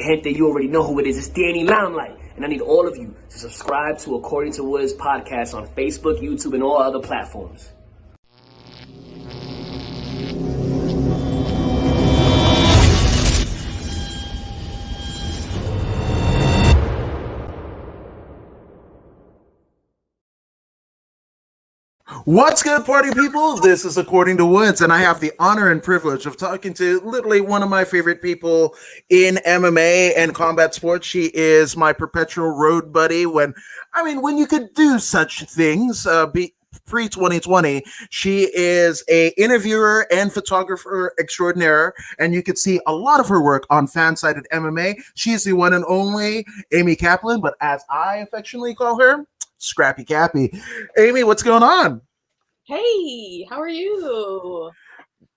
gente, you already know who it is. It's Danny Limelight. And I need all of you to subscribe to According to Woods podcast on Facebook, YouTube, and all other platforms. What's good, party people? This is According to Woods, and I have the honor and privilege of talking to literally one of my favorite people in MMA and combat sports. She is my perpetual road buddy when you could do such things, pre-2020. She is a interviewer and photographer extraordinaire, and you could see a lot of her work on FanSided MMA. She's the one and only Amy Kaplan, but as I affectionately call her, Scrappy Cappy. Amy, what's going on? Hey, how are you?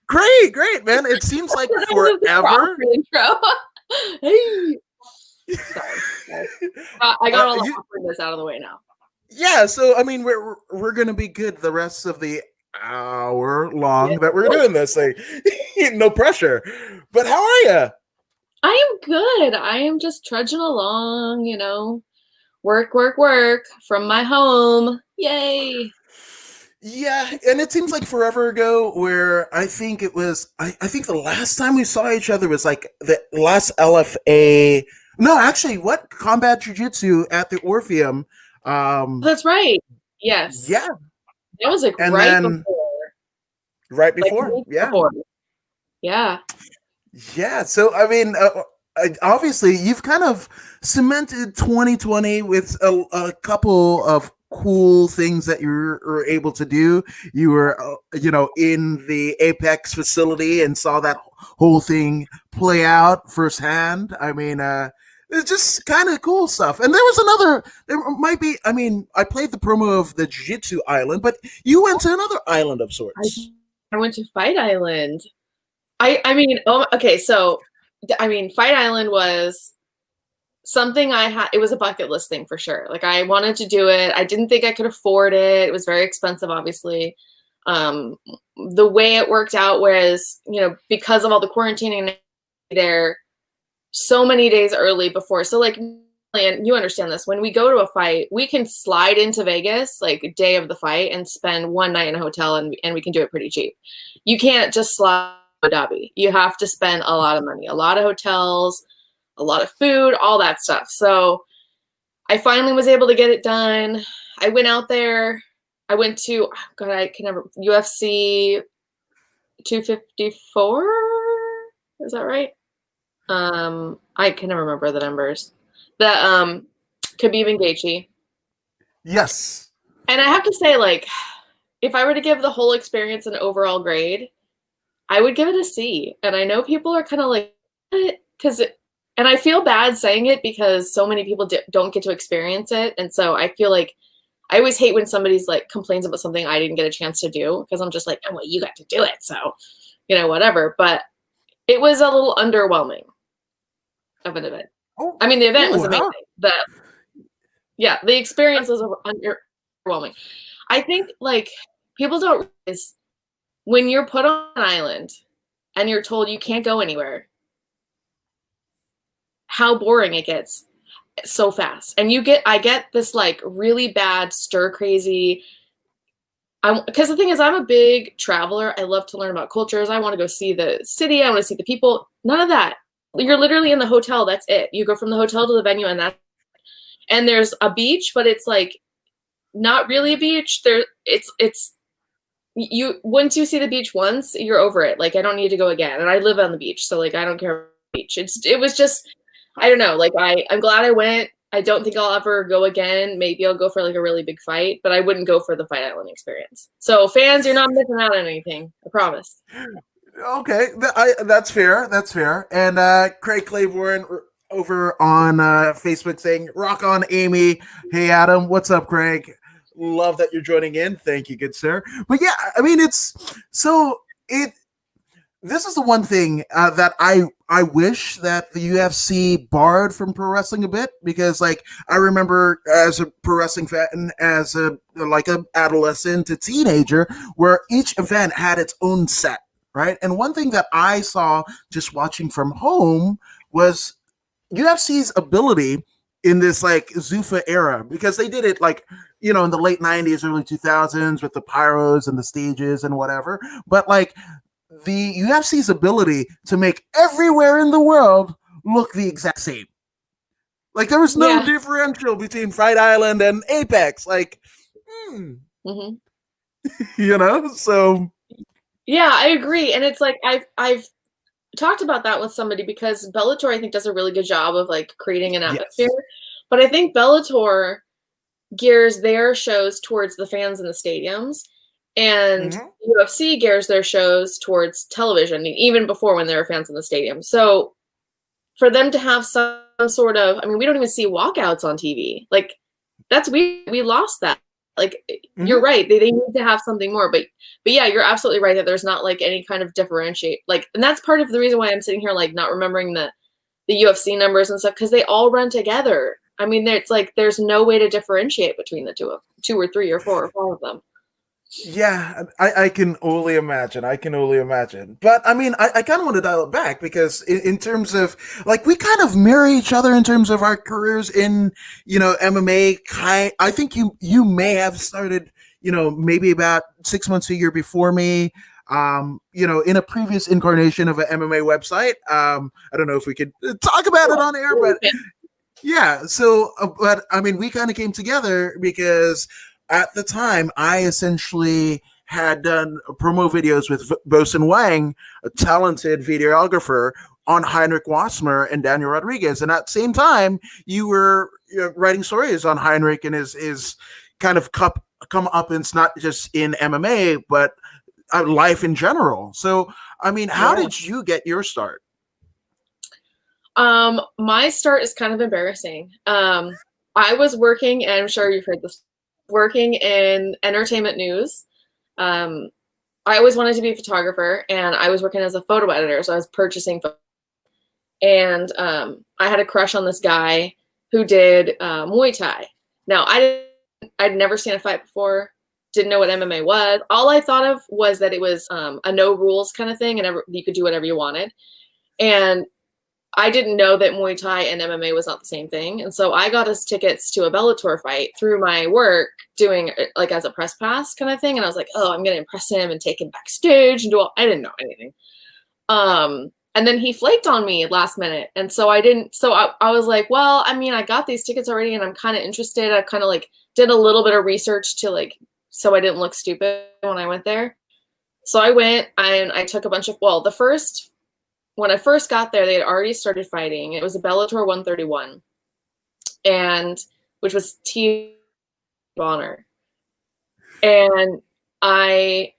Great, man. It seems like forever. Hey. Sorry. I got all the awkwardness out of the way now. Yeah, so we're gonna be good the rest of the hour long that we're doing this. Like, no pressure. But how are you? I am good. I am just trudging along, work from my home. Yay. Yeah, and it seems like forever ago where I think it was, I think the last time we saw each other was like the last LFA. No, actually, what? Combat Jiu-Jitsu at the Orpheum. That's right. Yes. Yeah. That was like before. Right before, yeah. Before. Yeah. Yeah, so obviously you've kind of cemented 2020 with a couple of cool things that you were able to do. You were in the Apex facility and saw that whole thing play out firsthand. It's just kind of cool stuff. And there might be, I played the promo of the Jiu-Jitsu Island, but you went to another island of sorts. I went to Fight Island. Fight Island was something I had. It was a bucket list thing for sure. Like, I wanted to do it. I didn't think I could afford it. It was very expensive, obviously. The way it worked out was, because of all the quarantining there so many days early before. So like, and you understand this, when we go to a fight, we can slide into Vegas like day of the fight and spend one night in a hotel and we can do it pretty cheap. You can't just slide to Abu Dhabi. You have to spend a lot of money, a lot of hotels, a lot of food, all that stuff. So I finally was able to get it done. I went out there. I went to, UFC 254. Is that right? I can never remember the numbers. The Khabib and Gaethje. Yes. And I have to say, like, if I were to give the whole experience an overall grade, I would give it a C. And I know people are kind of like, and I feel bad saying it because so many people don't get to experience it. And so I feel like I always hate when somebody's like complains about something I didn't get a chance to do, because I'm just like, oh, well, you got to do it. So, whatever. But it was a little underwhelming of an event. The event was amazing. The experience was underwhelming. I think like people don't realize when you're put on an island and you're told you can't go anywhere, how boring it gets so fast. And I get this like really bad stir crazy. Because the thing is, I'm a big traveler. I love to learn about cultures. I want to go see the city. I want to see the people. None of that. You're literally in the hotel. That's it. You go from the hotel to the venue, and there's a beach, but it's like not really a beach. Once you see the beach once, you're over it. Like, I don't need to go again. And I live on the beach, so like I don't care about the beach. It was just, I don't know. Like, I'm glad I went. I don't think I'll ever go again. Maybe I'll go for like a really big fight, but I wouldn't go for the Fight Island experience. So fans, you're not missing out on anything. I promise. Okay, that's fair. That's fair. And Craig Claiborne over on Facebook saying, "Rock on, Amy." Hey, Adam, what's up, Craig? Love that you're joining in. Thank you, good sir. But yeah, this is the one thing that I wish that the UFC barred from pro wrestling a bit, because like I remember as a pro wrestling fan, as a adolescent to teenager, where each event had its own set, right? And one thing that I saw just watching from home was UFC's ability in this like Zuffa era, because they did it like, you know, in the late 90s, early 2000s with the pyros and the stages and whatever. But like the UFC's ability to make everywhere in the world look the exact same. Like there was no differential between Fight Island and Apex. Like, Mm-hmm. you know, so. Yeah, I agree. And it's like, I've talked about that with somebody, because Bellator, I think, does a really good job of like creating an atmosphere. Yes. But I think Bellator gears their shows towards the fans in the stadiums, and UFC gears their shows towards television, even before when there were fans in the stadium. So for them to have some sort of, I mean, we don't even see walkouts on TV. Like that's weird. We lost that. Like you're right. They need to have something more, but yeah, you're absolutely right that there's not like any kind of differentiate. Like, and that's part of the reason why I'm sitting here, like not remembering the UFC numbers and stuff, because they all run together. I mean, it's like, there's no way to differentiate between the two or three or four or five of them. Yeah, I can only imagine. I can only imagine. But I mean, I kind of want to dial it back, because in terms of like, we kind of mirror each other in terms of our careers in, you know, MMA. I think you may have started, you know, maybe about 6 months, a year before me. You know, in a previous incarnation of an MMA website. I don't know if we could talk about it on air, but yeah. So, but I mean, we kind of came together because at the time, I essentially had done promo videos with Bosun Wang, a talented videographer, on Heinrich Wassmer and Daniel Rodriguez. And at the same time, you were writing stories on Heinrich and his kind of come up, and it's not just in MMA, but life in general. So, I mean, how did you get your start? My start is kind of embarrassing. I was working, and I'm sure you've heard this, working in entertainment news. I always wanted to be a photographer, and I was working as a photo editor, so I was purchasing photos. And I had a crush on this guy who did Muay Thai. Now, I'd never seen a fight before, didn't know what MMA was. All I thought of was that it was a no rules kind of thing, and you could do whatever you wanted. And I didn't know that Muay Thai and MMA was not the same thing. And so I got us tickets to a Bellator fight through my work, doing like as a press pass kind of thing. And I was like, oh, I'm going to impress him and take him backstage and do all, I didn't know anything. And then he flaked on me last minute. And so I was like, well, I mean, I got these tickets already and I'm kind of interested. I kind of like did a little bit of research to like, so I didn't look stupid when I went there. So I went and I took a bunch of, when I first got there, they had already started fighting. It was a Bellator 131, and which was T. Bonner. And I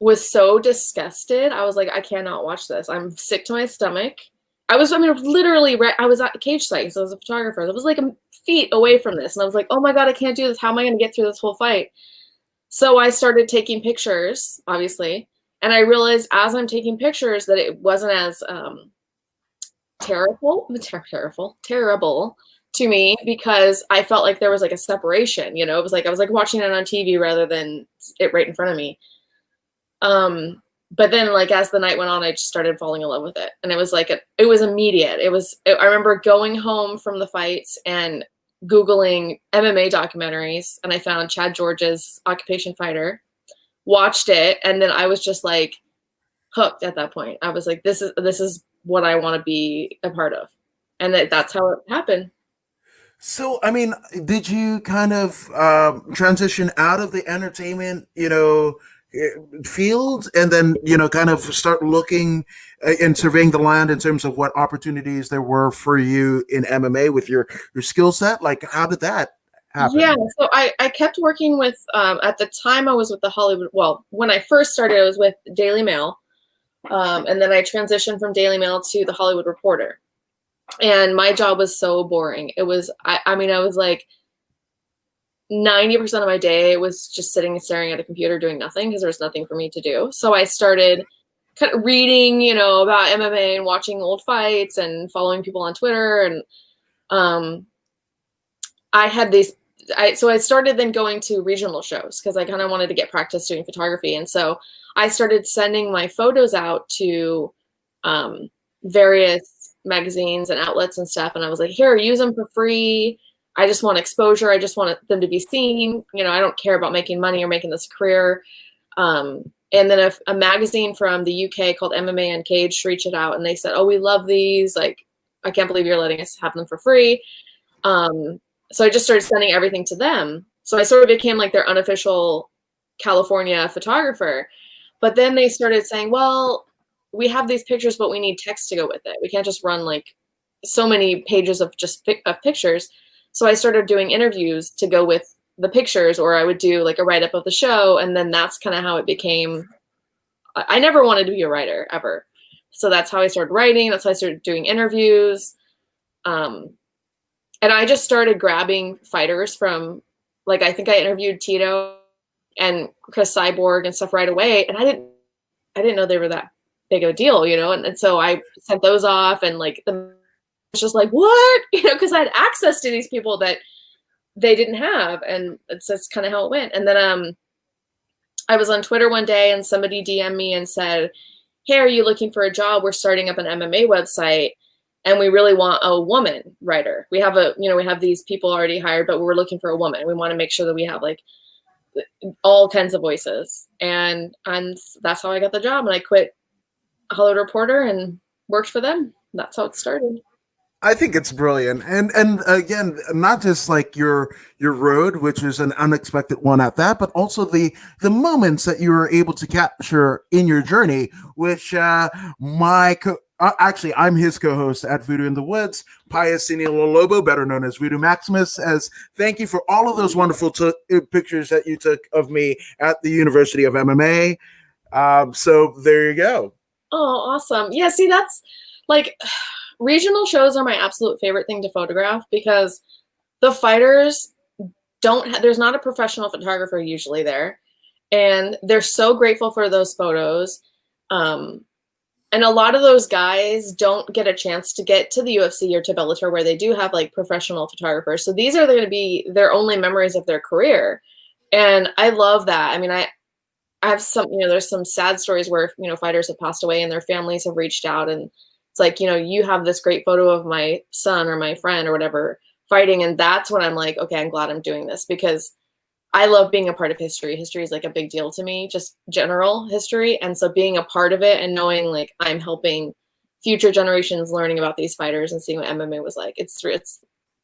was so disgusted. I was like, I cannot watch this. I'm sick to my stomach. I was at cage site, so I was a photographer. I was like feet away from this. And I was like, oh my God, I can't do this. How am I going to get through this whole fight? So I started taking pictures, obviously. And I realized as I'm taking pictures that it wasn't as terrible to me, because I felt like there was like a separation, you know, it was like I was like watching it on TV rather than it right in front of me. But then like as the night went on, I just started falling in love with it. And it was like, it was immediate. I remember going home from the fights and Googling MMA documentaries, and I found Chad George's Occupation Fighter. Watched it, and then I was just like hooked at that point. I was like, this is what I want to be a part of. And that's how it happened. So, I mean, did you kind of transition out of the entertainment, you know, field, and then, you know, kind of start looking and surveying the land in terms of what opportunities there were for you in MMA with your skill set? Like, how did that happen? Yeah, so I kept working with, at the time I was with the Hollywood, when I first started, I was with Daily Mail, and then I transitioned from Daily Mail to the Hollywood Reporter. And my job was so boring. It was, I mean, I was like, 90% of my day was just sitting and staring at a computer doing nothing, because there was nothing for me to do. So I started kind of reading, you know, about MMA and watching old fights and following people on Twitter. And so I started then going to regional shows, because I kind of wanted to get practice doing photography. And so I started sending my photos out to various magazines and outlets and stuff. And I was like, here, use them for free. I just want exposure. I just want them to be seen. You know, I don't care about making money or making this a career. And then a magazine from the UK called MMA Uncaged reached out and they said, oh, we love these. Like, I can't believe you're letting us have them for free. So I just started sending everything to them. So I sort of became like their unofficial California photographer. But then they started saying, well, we have these pictures, but we need text to go with it. We can't just run like so many pages of just pictures. So I started doing interviews to go with the pictures, or I would do like a write-up of the show. And then that's kind of how it became. I never wanted to be a writer ever. So that's how I started writing. That's how I started doing interviews. And I just started grabbing fighters from, like, I think I interviewed Tito and Chris Cyborg and stuff right away. And I didn't know they were that big of a deal, you know? And so I sent those off and like, it's just like, what? You know, cause I had access to these people that they didn't have. And that's kind of how it went. And then, I was on Twitter one day and somebody DM'd me and said, hey, are you looking for a job? We're starting up an MMA website and we really want a woman writer. We have these people already hired, but we're looking for a woman. We want to make sure that we have like all kinds of voices. And that's how I got the job. And I quit Hollywood Reporter and worked for them. That's how it started. I think it's brilliant. And again, not just like your road, which is an unexpected one at that, but also the moments that you were able to capture in your journey, which actually, I'm his co-host at Voodoo in the Woods, Pius Senilo Lobo, better known as Voodoo Maximus, as thank you for all of those wonderful pictures that you took of me at the University of MMA. So there you go. Oh, awesome. Yeah, see, that's like... regional shows are my absolute favorite thing to photograph because the fighters there's not a professional photographer usually there. And they're so grateful for those photos. And a lot of those guys don't get a chance to get to the UFC or to Bellator where they do have like professional photographers. So these are going to be their only memories of their career. And I love that. I mean, I have some, there's some sad stories where, fighters have passed away and their families have reached out and it's like, you have this great photo of my son or my friend or whatever fighting. And that's when I'm like, okay, I'm glad I'm doing this because I love being a part of history. History is like a big deal to me, just general history. And so being a part of it and knowing like I'm helping future generations learning about these fighters and seeing what MMA was like, it's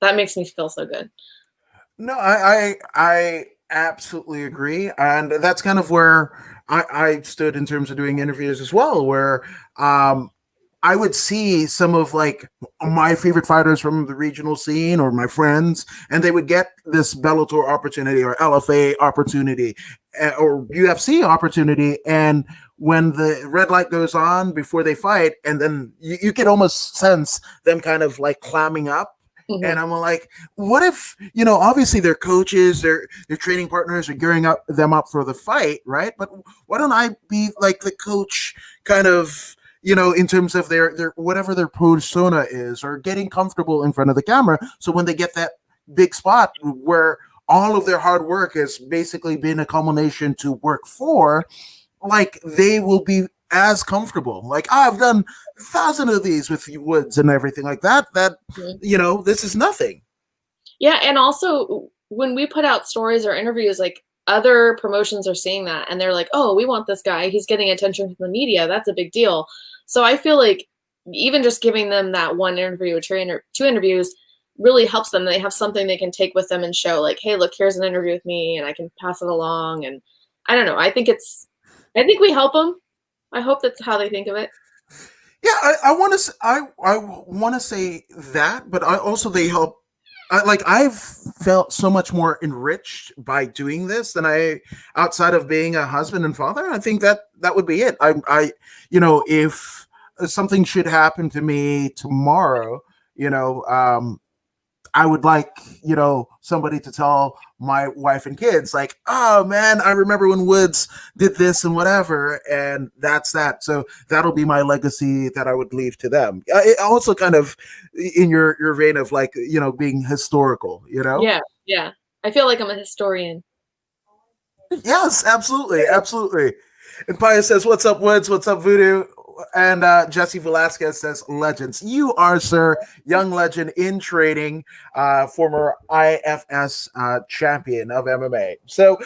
that makes me feel so good. No, I absolutely agree. And that's kind of where I stood in terms of doing interviews as well, where, I would see some of like my favorite fighters from the regional scene or my friends, and they would get this Bellator opportunity or LFA opportunity or UFC opportunity. And when the red light goes on before they fight, and then you can almost sense them kind of like clamming up. Mm-hmm. And I'm like, what if, obviously their coaches, their training partners are gearing them up for the fight, right? But why don't I be like the coach kind of, in terms of their whatever their persona is, or getting comfortable in front of the camera. So when they get that big spot where all of their hard work has basically been a culmination to work for, like they will be as comfortable. Like, I've done 1,000 of these with Woods and everything like that, mm-hmm. This is nothing. Yeah. And also when we put out stories or interviews, like other promotions are seeing that and they're like, oh, we want this guy. He's getting attention from the media. That's a big deal. So I feel like even just giving them that one interview or two interviews really helps them. They have something they can take with them and show like, hey, look, here's an interview with me and I can pass it along. And I don't know. I think we help them. I hope that's how they think of it. Yeah, I want to say that, but they help. I've felt so much more enriched by doing this than outside of being a husband and father. I think that would be it. If something should happen to me tomorrow, I would like, somebody to tell my wife and kids like, oh man, I remember when Woods did this and whatever. And that's that. So that'll be my legacy that I would leave to them. It also kind of in your vein of like, being historical, Yeah. Yeah. I feel like I'm a historian. Yes, absolutely. Absolutely. And Pius says, what's up, Woods? What's up, Voodoo? and Jesse Velasquez says, legends. You are, sir, young legend in training, former IFS champion of MMA. So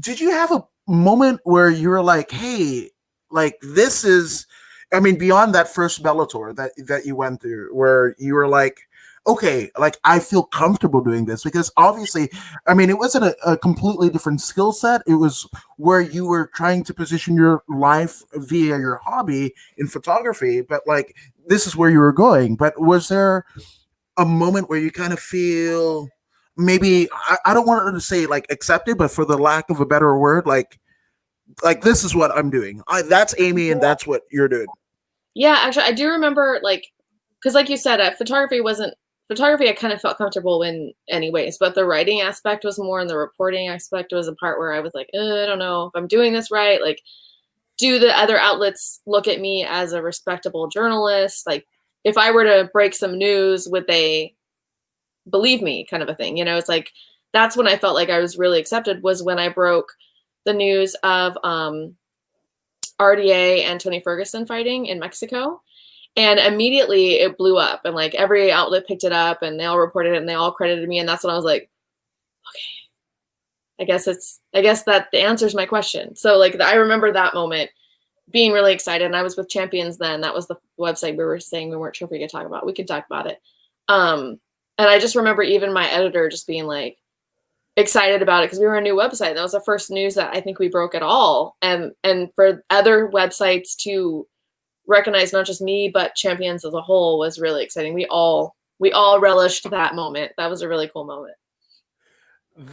did you have a moment where you were like, hey, like this is, I mean, beyond that first Bellator that you went through, where you were like, okay, like I feel comfortable doing this? Because obviously, I mean, it wasn't a completely different skill set. It was where you were trying to position your life via your hobby in photography, but like this is where you were going. But was there a moment where you kind of feel maybe, I don't want to say like accepted, but for the lack of a better word, like this is what I'm doing. That's Amy, and that's what you're doing. Yeah, actually, I do remember, like, because like you said, photography I kind of felt comfortable in anyways, but the writing aspect was more, and the reporting aspect was a part where I was like, I don't know if I'm doing this right. Like, do the other outlets look at me as a respectable journalist? Like, if I were to break some news, would they believe me, kind of a thing? It's like, that's when I felt like I was really accepted, was when I broke the news of RDA and Tony Ferguson fighting in Mexico. And immediately it blew up, and like every outlet picked it up, and they all reported it, and they all credited me. And that's when I was like, okay, I guess that answers my question. So like, I remember that moment being really excited. And I was with Champions then. That was the website we were saying we weren't sure if we could talk about. We could talk about it. And I just remember even my editor just being like excited about it, because we were a new website. That was the first news that I think we broke at all. And for other websites to recognize not just me, but Champions as a whole was really exciting. We all relished that moment. That was a really cool moment.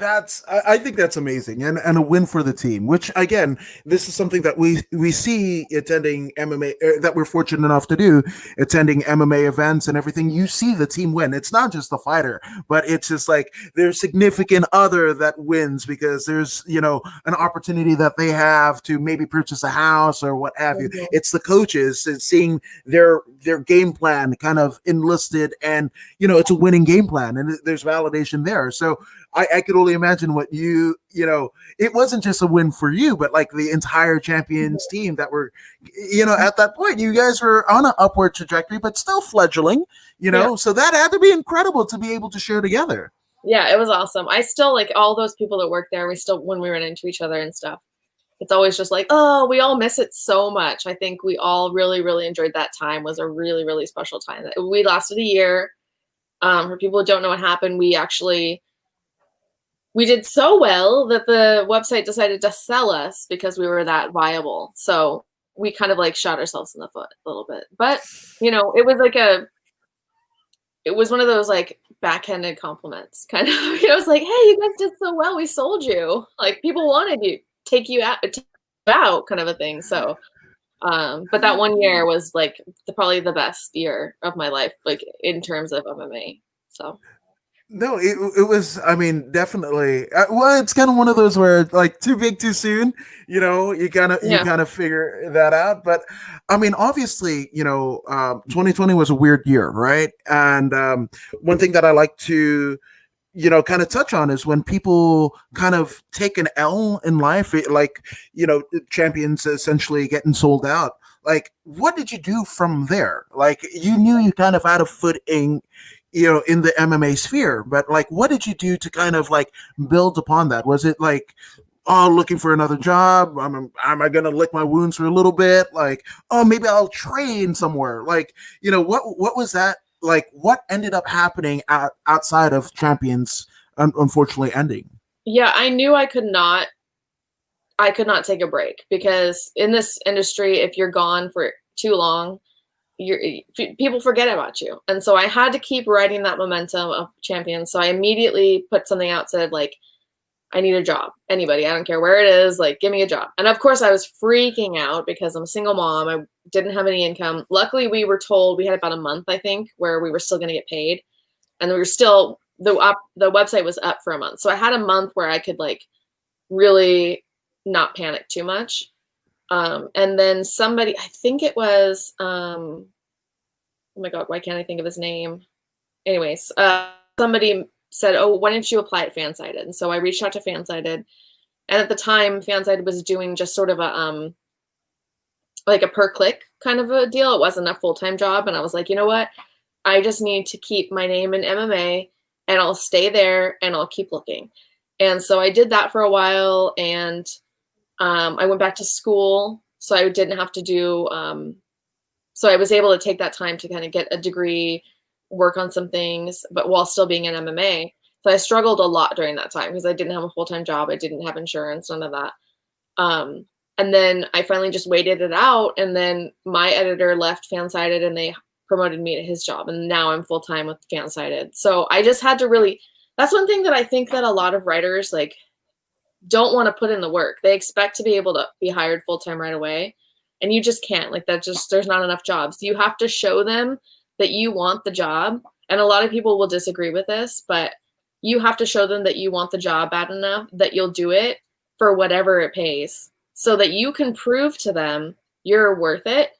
I think that's amazing, and a win for the team, which again, this is something that we see attending MMA, that we're fortunate enough to do, attending MMA events and everything. You see the team win. It's not just the fighter, but it's just like there's significant other that wins because there's, an opportunity that they have to maybe purchase a house or what have you. It's the coaches and seeing their game plan kind of enlisted, and it's a winning game plan, and there's validation there. So I could only imagine what it wasn't just a win for you, but like the entire Champions team that were, at that point, you guys were on an upward trajectory, but still fledgling, so that had to be incredible to be able to share together. Yeah, it was awesome. I still, like, all those people that work there, when we run into each other and stuff, it's always just like, oh, we all miss it so much. I think we all really, really enjoyed that time. It was a really, really special time. We lasted a year. For people who don't know what happened, we did so well that the website decided to sell us because we were that viable. So we kind of like shot ourselves in the foot a little bit. But, it was one of those like backhanded compliments kind of. It was like, hey, you guys did so well. We sold you. Like, people wanted you, take you out kind of a thing. So, but that one year was like probably the best year of my life, like in terms of MMA. So. No, it was, I mean, definitely. Well, it's kind of one of those where like too big too soon, you kind of figure that out. But I mean, obviously, 2020 was a weird year, right? And one thing that I like to, kind of touch on is when people kind of take an L in life, Champions essentially getting sold out. Like, what did you do from there? Like, you knew you kind of had a foot in the MMA sphere, but like, what did you do to kind of like build upon that? Was it like, looking for another job? Am I going to lick my wounds for a little bit? Like, maybe I'll train somewhere. Like, what was that? Like, what ended up happening outside of Champions, unfortunately ending? Yeah, I knew I could not take a break, because in this industry, if you're gone for too long, people forget about you. And so I had to keep riding that momentum of Champions. So I immediately put something out, said like, I need a job. Anybody, I don't care where it is, like, give me a job. And of course I was freaking out because I'm a single mom. I didn't have any income. Luckily, we were told we had about a month, I think, where we were still going to get paid. And we were still, the website was up for a month. So I had a month where I could like really not panic too much. And then somebody, I think it was, oh my God, why can't I think of his name? Anyways, somebody said, oh, why didn't you apply at FanSided? And so I reached out to FanSided. And at the time, FanSided was doing just sort of like a per click kind of a deal. It wasn't a full-time job. And I was like, you know what? I just need to keep my name in MMA, and I'll stay there and I'll keep looking. And so I did that for a while, and I went back to school, so I didn't have to do, so I was able to take that time to kind of get a degree, work on some things, but while still being in MMA. So I struggled a lot during that time because I didn't have a full-time job. I didn't have insurance, none of that. And then I finally just waited it out. And then my editor left FanSided and they promoted me to his job. And now I'm full-time with FanSided. So I just had to really, that's one thing that I think that a lot of writers like don't want to put in the work. They expect to be able to be hired full-time right away. And you just can't, like that just, there's not enough jobs. You have to show them that you want the job. And a lot of people will disagree with this, but you have to show them that you want the job bad enough that you'll do it for whatever it pays, so that you can prove to them you're worth it.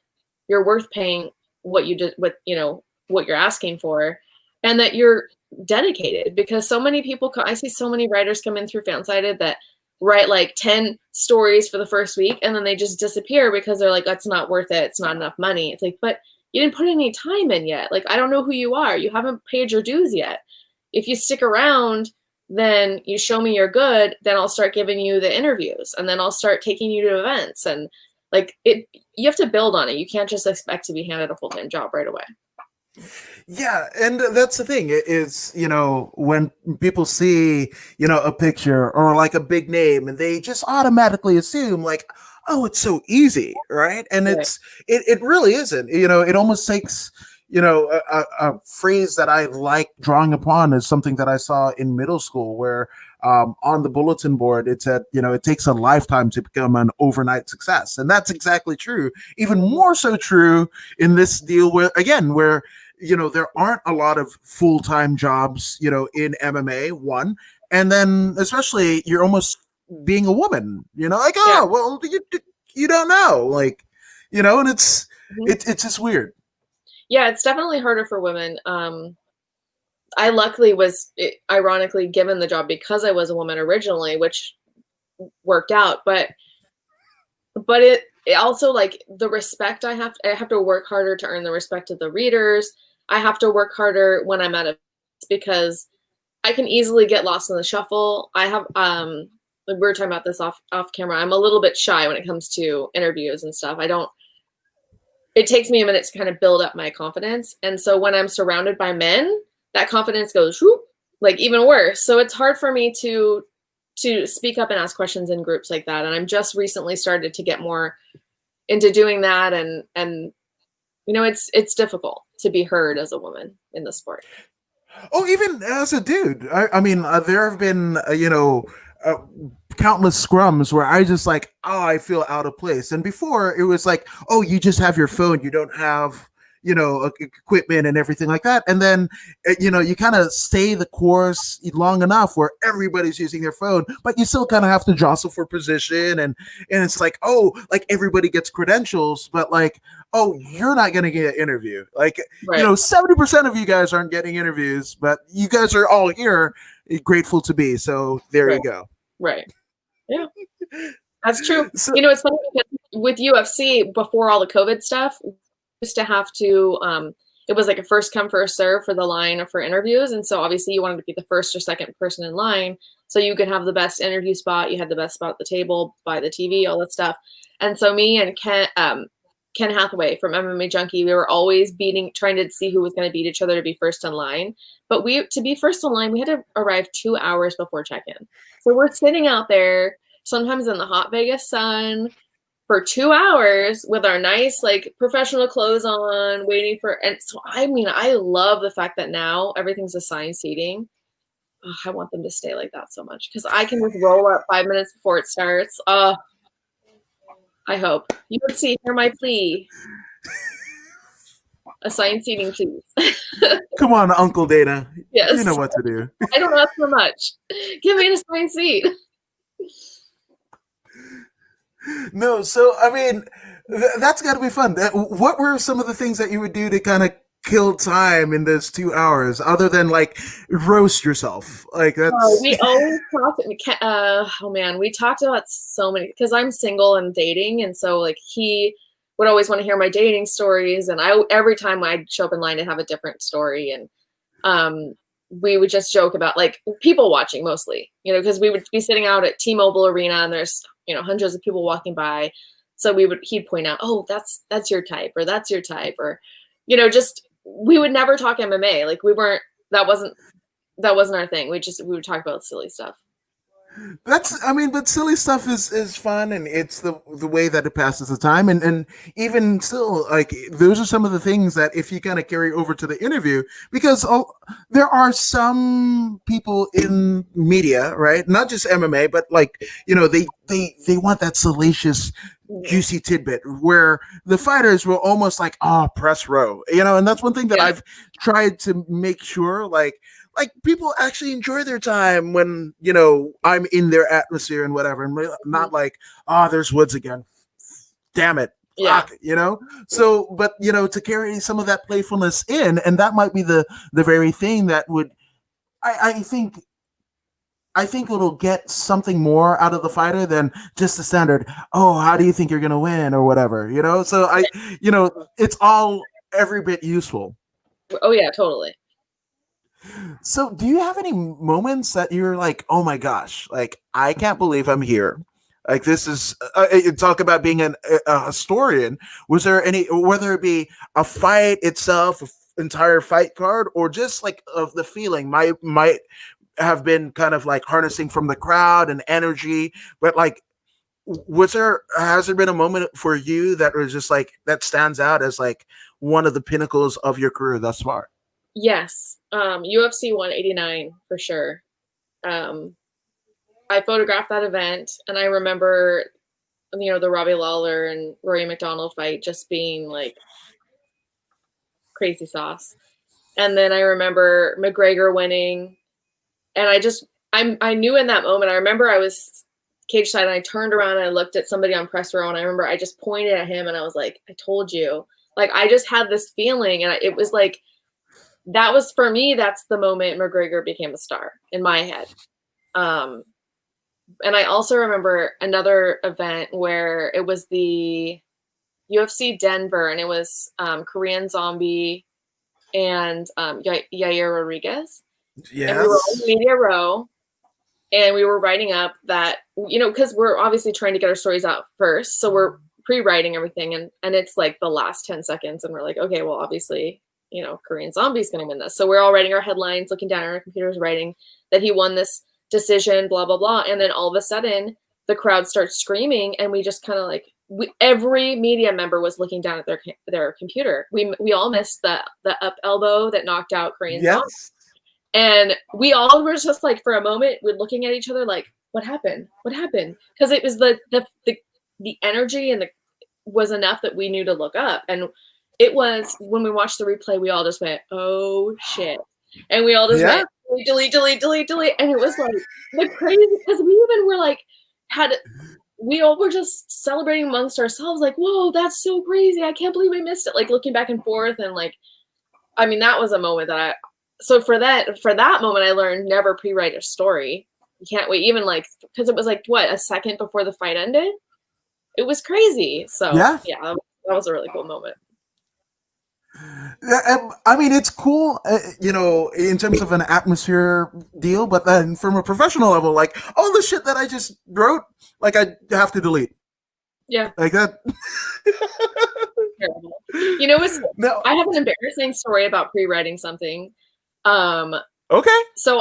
You're worth paying what you did, what you're asking for, and that you're dedicated. Because so many people, I see so many writers come in through FanSided that write like 10 stories for the first week and then they just disappear because they're like, that's not worth it. It's not enough money. It's like, but you didn't put any time in yet. Like, I don't know who you are. You haven't paid your dues yet. If you stick around, then you show me you're good, then I'll start giving you the interviews, and then I'll start taking you to events. And like it, you have to build on it. You can't just expect to be handed a full-time job right away. Yeah, and that's the thing is, when people see, a picture or like a big name, and they just automatically assume like, oh, it's so easy, right? And it really isn't. It almost takes, a phrase that I like drawing upon is something that I saw in middle school where on the bulletin board, it said, it takes a lifetime to become an overnight success. And that's exactly true. Even more so true in this deal where there aren't a lot of full-time jobs, in MMA, one. And then especially you're almost being a woman, well, you don't know, like, and it's just weird. Yeah, it's definitely harder for women. I luckily was ironically given the job because I was a woman originally, which worked out. But it also, like, the respect I have to work harder to earn the respect of the readers. I have to work harder when I'm at a, because I can easily get lost in the shuffle. I have we were talking about this off camera. I'm a little bit shy when it comes to interviews and stuff. It takes me a minute to kind of build up my confidence. And so when I'm surrounded by men, that confidence goes whoop, like even worse. So it's hard for me to speak up and ask questions in groups like that. And I'm just recently started to get more into doing that. And it's difficult to be heard as a woman in the sport. Oh, even as a dude. I mean, there have been, countless scrums where I just like, oh, I feel out of place. And before it was like, oh, you just have your phone. You don't have, equipment and everything like that. And then, you kind of stay the course long enough where everybody's using their phone, but you still kind of have to jostle for position. And it's like, oh, like everybody gets credentials, but like, oh, you're not going to get an interview. Like, right. 70% of you guys aren't getting interviews, but you guys are all here, grateful to be. So there you go. Right. Yeah, that's true. So, it's funny because with UFC, before all the COVID stuff, we used to have to, it was like a first come, first serve for the line or for interviews. And so obviously you wanted to be the first or second person in line so you could have the best interview spot. You had the best spot at the table, by the TV, all that stuff. And so me and Ken Hathaway from MMA Junkie, we were always trying to see who was going to beat each other to be first in line. But to be first in line, we had to arrive 2 hours before check-in. So we're sitting out there, sometimes in the hot Vegas sun, for 2 hours with our nice, like, professional clothes on, waiting for. And so, I mean, I love the fact that now everything's assigned seating. Oh, I want them to stay like that so much because I can just roll up 5 minutes before it starts. I hope. You would see, hear my plea. Assigned seating, please. Come on, Uncle Dana. Yes. You know what to do. I don't ask for much. Give me an assigned seat. No, so, I mean, that's got to be fun. What were some of the things that you would do to kind of kill time in those 2 hours other than, like, roast yourself? Like, that's... we always talked, we talked about so many, because I'm single and dating, and so, like, he would always want to hear my dating stories. And every time I'd show up in line, I'd have a different story. And we would just joke about like people watching mostly, you know, because we would be sitting out at T-Mobile Arena and there's, you know, hundreds of people walking by. So he'd point out, oh, that's your type, or that's your type, or, you know, just, we would never talk MMA. Like that wasn't our thing. We would talk about silly stuff. But silly stuff is fun, and it's the way that it passes the time, and even still, like, those are some of the things that if you kind of carry over to the interview, because there are some people in media, right, not just MMA, but like, you know, they want that salacious, juicy tidbit where the fighters were almost like, press row, you know, and that's one thing that I've tried to make sure, like people actually enjoy their time when, you know, I'm in their atmosphere and whatever, and not like, there's Woods again, damn it, fuck, you know. So, but you know, to carry some of that playfulness in, and that might be the very thing that would, I think it'll get something more out of the fighter than just the standard, how do you think you're gonna win or whatever, you know. So you know, it's all every bit useful. Oh yeah, totally. So do you have any moments that you're like, oh my gosh, like, I can't believe I'm here? Like, this is, talk about being a historian. Was there any, whether it be a fight itself, entire fight card, or just like of the feeling might have been kind of like harnessing from the crowd and energy, but like, has there been a moment for you that was just like, that stands out as like one of the pinnacles of your career thus far? Yes. UFC 189 for sure. I photographed that event, and I remember, you know, the Robbie Lawler and Rory McDonald fight just being like crazy sauce. And then I remember McGregor winning, and I knew in that moment, I remember I was cage side and I turned around and I looked at somebody on press row, and I remember I just pointed at him and I was like, I told you. Like, I just had this feeling, and it was like, that was, for me, that's the moment McGregor became a star in my head. And I also remember another event where it was the UFC Denver, and it was Korean Zombie and Yair Rodriguez. Yes. And we were on media row, and we were writing up that, you know, because we're obviously trying to get our stories out first. So we're pre-writing everything, and it's like the last 10 seconds, and we're like, okay, well, obviously, you know, Korean Zombie's going to win this. So we're all writing our headlines, looking down at our computers, writing that he won this decision, blah, blah, blah. And then all of a sudden the crowd starts screaming, and we just kind of like, every media member was looking down at their computer. We all missed the up elbow that knocked out Korean Zombie. And we all were just like, for a moment, we're looking at each other like, what happened? What happened? Because it was the energy and was enough that we knew to look up. And it was, when we watched the replay, we all just went, oh shit. And we all just went, delete. And it was like the crazy, because we even were like, we all were just celebrating amongst ourselves, like, whoa, that's so crazy. I can't believe we missed it. Like, looking back and forth. And like, I mean, that was a moment that so for that moment, I learned never pre-write a story. You can't wait, even like, because it was like, what, a second before the fight ended? It was crazy. So yeah, that was a really cool moment. I mean, it's cool, you know, in terms of an atmosphere deal, but then from a professional level, like, all the shit that I just wrote, like, I have to delete. Yeah. Like that. Terrible. You know, I have an embarrassing story about pre-writing something. Okay. So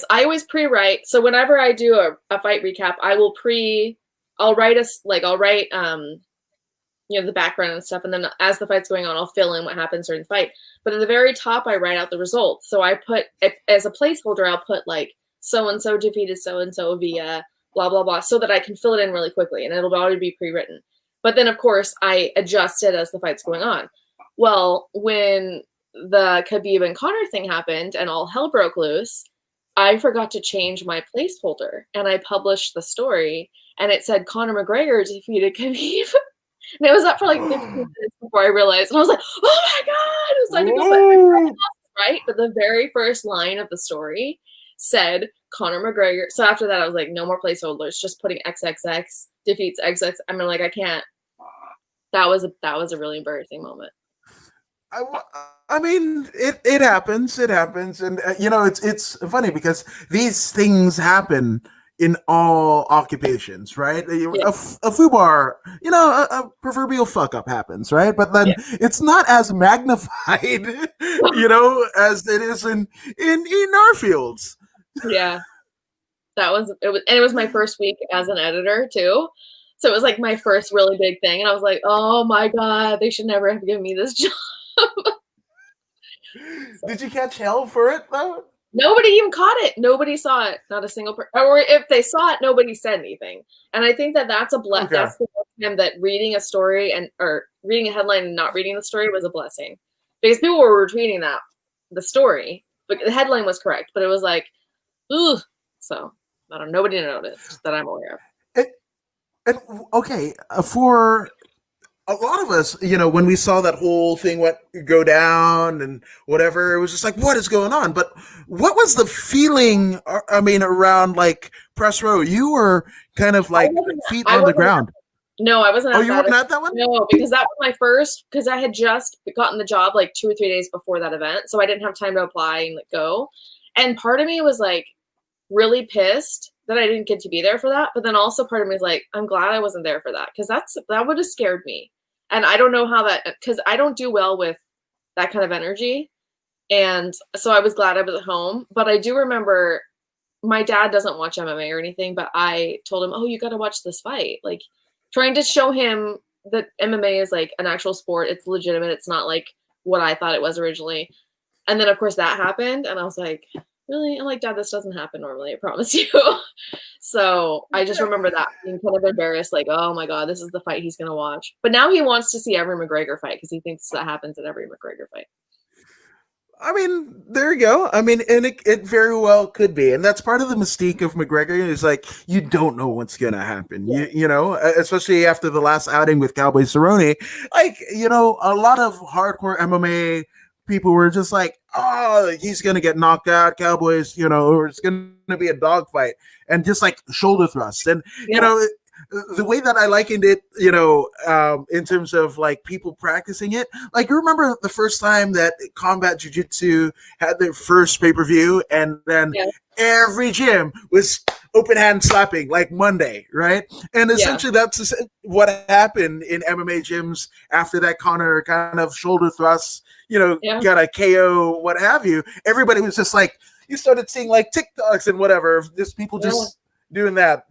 I always pre-write. So whenever I do a fight recap, I'll write you know, the background and stuff. And then as the fight's going on, I'll fill in what happens during the fight. But at the very top, I write out the results. So I put, as a placeholder, I'll put like, so-and-so defeated so-and-so via blah, blah, blah, so that I can fill it in really quickly, and it'll already be pre-written. But then, of course, I adjust it as the fight's going on. Well, when the Khabib and Conor thing happened and all hell broke loose, I forgot to change my placeholder, and I published the story, and it said Conor McGregor defeated Khabib. And it was up for like 15 minutes before I realized. And I was like, oh my God, it was time to go put my right? But the very first line of the story said Conor McGregor. So after that, I was like, no more placeholders, just putting XXX defeats XX. I mean, like, I can't. that was a really embarrassing moment. I mean, it happens. It happens, and it's funny because these things happen in all occupations, right? Yeah. A FUBAR, a proverbial fuck up happens, right? But then Yeah. it's not as magnified, as it is in our fields. Yeah. It was my first week as an editor too. So it was like my first really big thing. And I was like, oh my God, they should never have given me this job. Did you catch hell for it though? Nobody even caught it. Nobody saw it. Not a single person. Or if they saw it, nobody said anything. And I think that's Okay. That's the time that reading a story or reading a headline and not reading the story was a blessing, because people were retweeting the story, but the headline was correct. But it was like, ooh. So I don't know. Nobody noticed that I'm aware of. And okay, for a lot of us, when we saw that whole thing go down and whatever, it was just like, what is going on? But what was the feeling? I mean, around like press row, you were kind of like feet on the ground. No, I wasn't. Oh, you weren't at that one? No, because that was my first. Because I had just gotten the job like 2 or 3 days before that event, so I didn't have time to apply and go. And part of me was like really pissed that I didn't get to be there for that. But then also part of me is like, I'm glad I wasn't there for that, because that would have scared me. And I don't know how because I don't do well with that kind of energy. And so I was glad I was at home. But I do remember my dad doesn't watch MMA or anything, but I told him, oh, you got to watch this fight. Like trying to show him that MMA is like an actual sport. It's legitimate. It's not like what I thought it was originally. And then of course that happened. And I was like, really? I'm like, Dad, this doesn't happen normally. I promise you. So I just remember that being kind of embarrassed, like, oh my God, this is the fight he's going to watch. But now he wants to see every McGregor fight because he thinks that happens at every McGregor fight. I mean, there you go. I mean, and it very well could be. And that's part of the mystique of McGregor is like, you don't know what's going to happen. Yeah. Especially after the last outing with Cowboy Cerrone, like, a lot of hardcore MMA people were just like, oh, he's going to get knocked out, Cowboys, or it's going to be a dogfight, and just like shoulder thrusts. And, the way that I likened it, in terms of like people practicing it, like you remember the first time that Combat Jiu-Jitsu had their first pay-per-view, and then every gym was open hand slapping like Monday, right? And essentially that's what happened in MMA gyms after that Conor kind of shoulder thrusts, got a KO, what have you. Everybody was just like, you started seeing like TikToks and whatever, just people just doing that,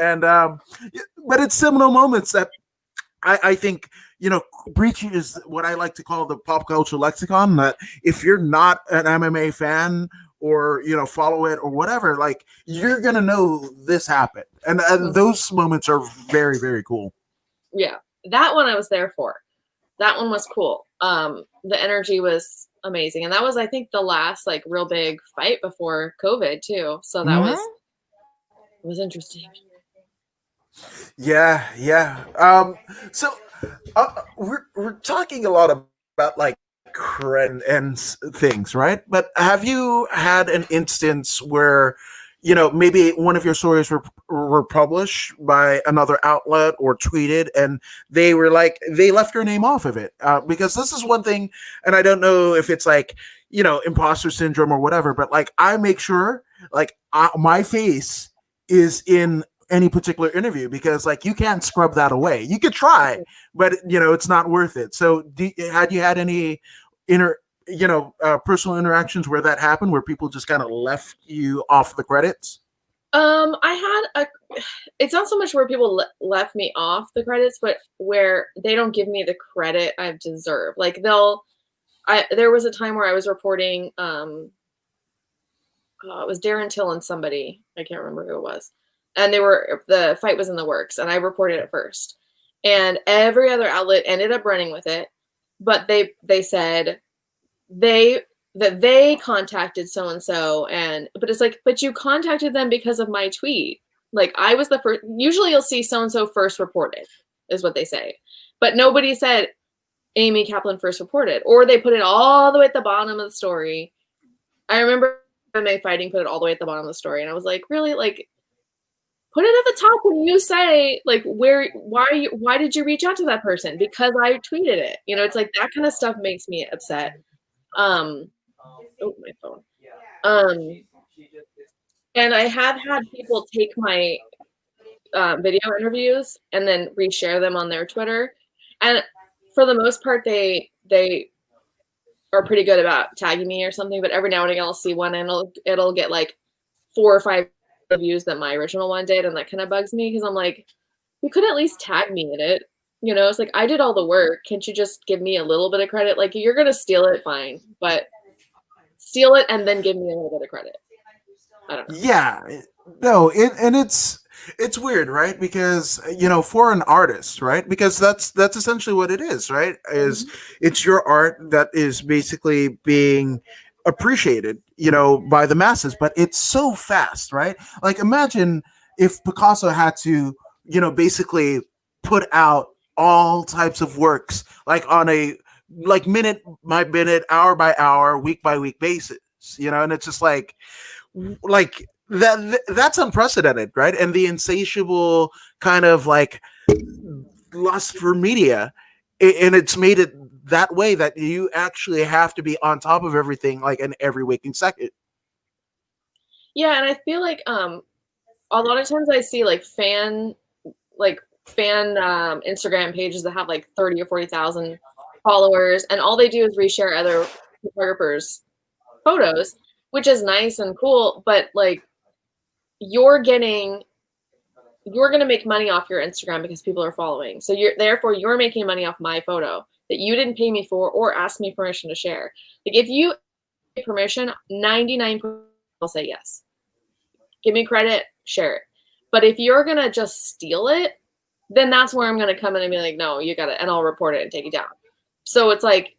and but it's seminal moments that I think, breaching is what I like to call the pop culture lexicon, that if you're not an MMA fan or, follow it or whatever, like you're going to know this happened. And those moments are very, very cool. Yeah. That one I was there for. That one was cool. The energy was amazing. And that was, I think, the last like real big fight before COVID too. So that was interesting. Yeah. So we're talking a lot about like cred and things, right? But have you had an instance where, maybe one of your stories were published by another outlet or tweeted, and they left your name off of it? Because this is one thing, and I don't know if it's like, imposter syndrome or whatever, but like I make sure like my face is in any particular interview, because like you can't scrub that away. You could try, but it's not worth it. So had you had any personal interactions where that happened, where people just kind of left you off the credits? It's not so much where people left me off the credits, but where they don't give me the credit I deserve. Like there was a time where I was reporting, it was Darren Till and somebody, I can't remember who it was. And the fight was in the works, and I reported it first. And every other outlet ended up running with it, but they said that they contacted so-and-so, but it's like, but you contacted them because of my tweet. Like I was the first. Usually you'll see so-and-so first reported, is what they say. But nobody said Amy Kaplan first reported, or they put it all the way at the bottom of the story. I remember MMA Fighting put it all the way at the bottom of the story, and I was like, really? Like, put it at the top when you say like why did you reach out to that person? Because I tweeted it. You know, it's like that kind of stuff makes me upset. Oh, my phone. And I have had people take my video interviews and then reshare them on their Twitter. And for the most part, they are pretty good about tagging me or something. But every now and again, I'll see one and it'll get like 4 or 5 views that my original one did, and that kind of bugs me because I'm like, you could at least tag me in it. You know, it's like I did all the work. Can't you just give me a little bit of credit? Like you're gonna steal it, fine, but steal it and then give me a little bit of credit. I don't know. Yeah, no, and it's weird, right? Because for an artist, right? Because that's essentially what it is, right? Is it's your art that is basically being appreciated, by the masses, but it's so fast, right? Like imagine if Picasso had to, basically put out all types of works like on a minute by minute, hour by hour, week by week basis, and it's just like that's unprecedented, right? And the insatiable kind of like lust for media, and it's made it that way that you actually have to be on top of everything like in every waking second. Yeah, and I feel like a lot of times I see like fan Instagram pages that have like 30 or 40,000 followers, and all they do is reshare other photographers' photos, which is nice and cool, but like you're going to make money off your Instagram because people are following. So you're making money off my photo that you didn't pay me for or ask me permission to share. Like if you give permission, 99% will say yes. Give me credit, share it. But if you're going to just steal it, then that's where I'm going to come in and be like, no, you got it. And I'll report it and take it down. So it's like,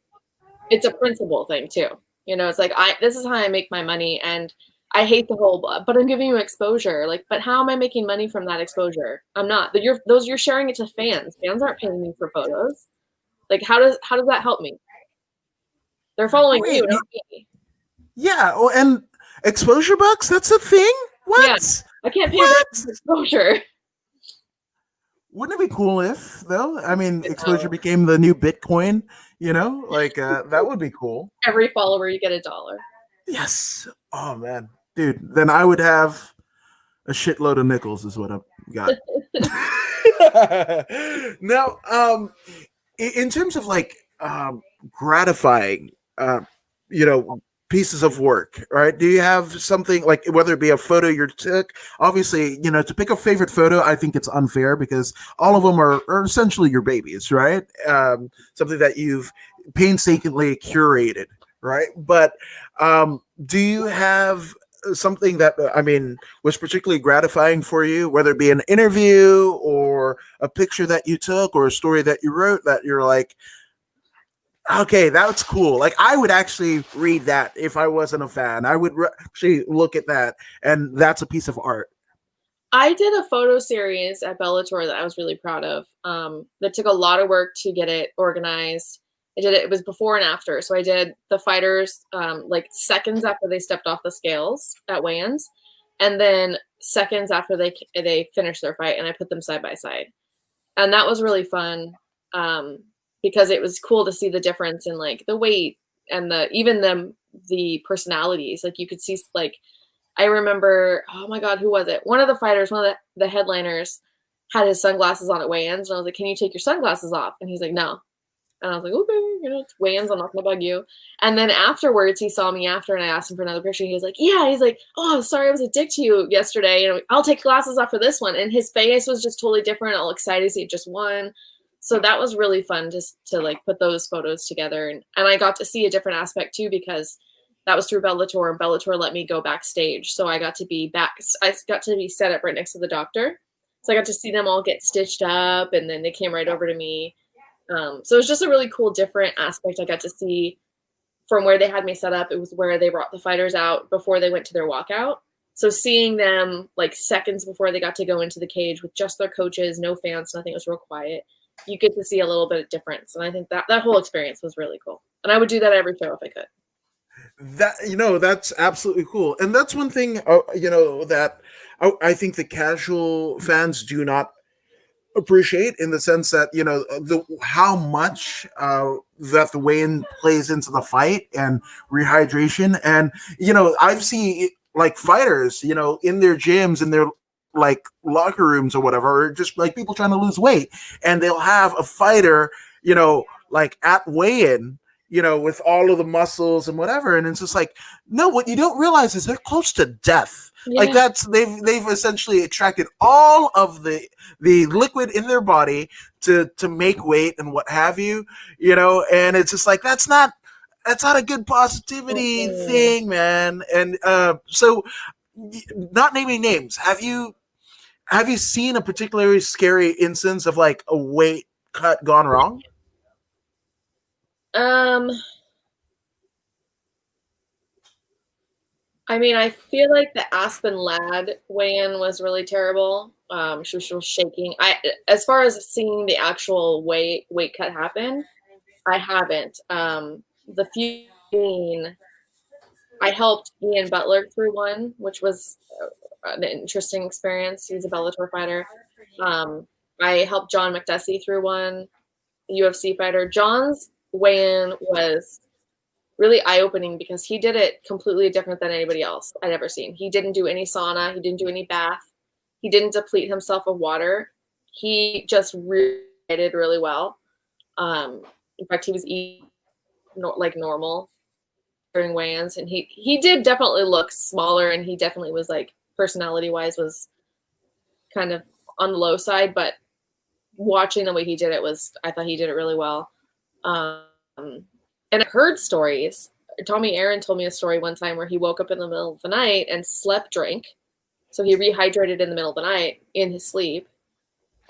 it's a principle thing too. It's like, this is how I make my money. And I hate the whole, but I'm giving you exposure. Like, but how am I making money from that exposure? I'm not. You're sharing it to fans. Fans aren't paying me for photos. Like, how does that help me? They're following you, not me. Yeah, and exposure bucks, that's a thing? What? Yeah, I can't pay for exposure. Wouldn't it be cool if, though? I mean, exposure became the new Bitcoin, that would be cool. Every follower, you get $1. Yes. Oh, man. Dude, then I would have a shitload of nickels is what I've got. Now, in terms of like gratifying, pieces of work, right? Do you have something like, whether it be a photo you took? Obviously, to pick a favorite photo, I think it's unfair because all of them are essentially your babies, right? Something that you've painstakingly curated, right? But do you have something that was particularly gratifying for you, whether it be an interview or a picture that you took or a story that you wrote that you're like, okay, that's cool. Like I would actually read that if I wasn't a fan. I would actually look at that, and that's a piece of art. I did a photo series at Bellator that I was really proud of. That took a lot of work to get it organized. I did it. It was before and after. So I did the fighters like seconds after they stepped off the scales at weigh-ins, and then seconds after they finished their fight, and I put them side by side, and that was really fun. Because it was cool to see the difference in like the weight and the personalities. Like you could see, like, I remember, oh my God, who was it? One of the fighters, one of the headliners had his sunglasses on at weigh-ins. And I was like, can you take your sunglasses off? And he's like, no. And I was like, okay, it's weigh-ins, I'm not gonna bug you. And then afterwards, he saw me after and I asked him for another picture. He was like, yeah, he's like, oh, sorry, I was a dick to you yesterday. I'll take glasses off for this one. And his face was just totally different. All excited he just won. So that was really fun just to like put those photos together. And I got to see a different aspect too, because that was through Bellator, and Bellator let me go backstage. So I got to be set up right next to the doctor. So I got to see them all get stitched up, and then they came right over to me. So it was just a really cool, different aspect I got to see from where they had me set up. It was where they brought the fighters out before they went to their walkout. So seeing them like seconds before they got to go into the cage with just their coaches, no fans, nothing, it was real quiet. You get to see a little bit of difference. And I think that whole experience was really cool. And I would do that every show if I could. That, that's absolutely cool, and that's one thing, that I think the casual fans do not appreciate, in the sense that, the how much that the weigh-in plays into the fight and rehydration. And I've seen, like, fighters, in their gyms, in their, like, locker rooms or whatever, or just like people trying to lose weight, and they'll have a fighter, like, at weigh-in, with all of the muscles and whatever. And it's just like, no, what you don't realize is they're close to death. Yeah. Like, they've essentially extracted all of the liquid in their body to make weight and what have you, and it's just like, that's not a good positivity thing, man. And so, not naming names, have you seen a particularly scary instance of, like, a weight cut gone wrong? I mean, I feel like the Aspen Lad weigh-in was really terrible. She was shaking. As far as seeing the actual weight cut happen, I haven't. The few I helped Ian Butler through one, which was an interesting experience. He's a Bellator fighter. I helped John McDessie through one, UFC fighter. John's weigh-in was really eye-opening because he did it completely different than anybody else I'd ever seen. He didn't do any sauna. He didn't do any bath. He didn't deplete himself of water. He just really did really well. In fact, he was eating like normal during weigh-ins, and he did definitely look smaller, and he definitely was, like, personality-wise was kind of on the low side, but watching the way he did it I thought he did it really well. And I heard stories. Tommy Aaron told me a story one time where he woke up in the middle of the night and slept drink. So he rehydrated in the middle of the night in his sleep.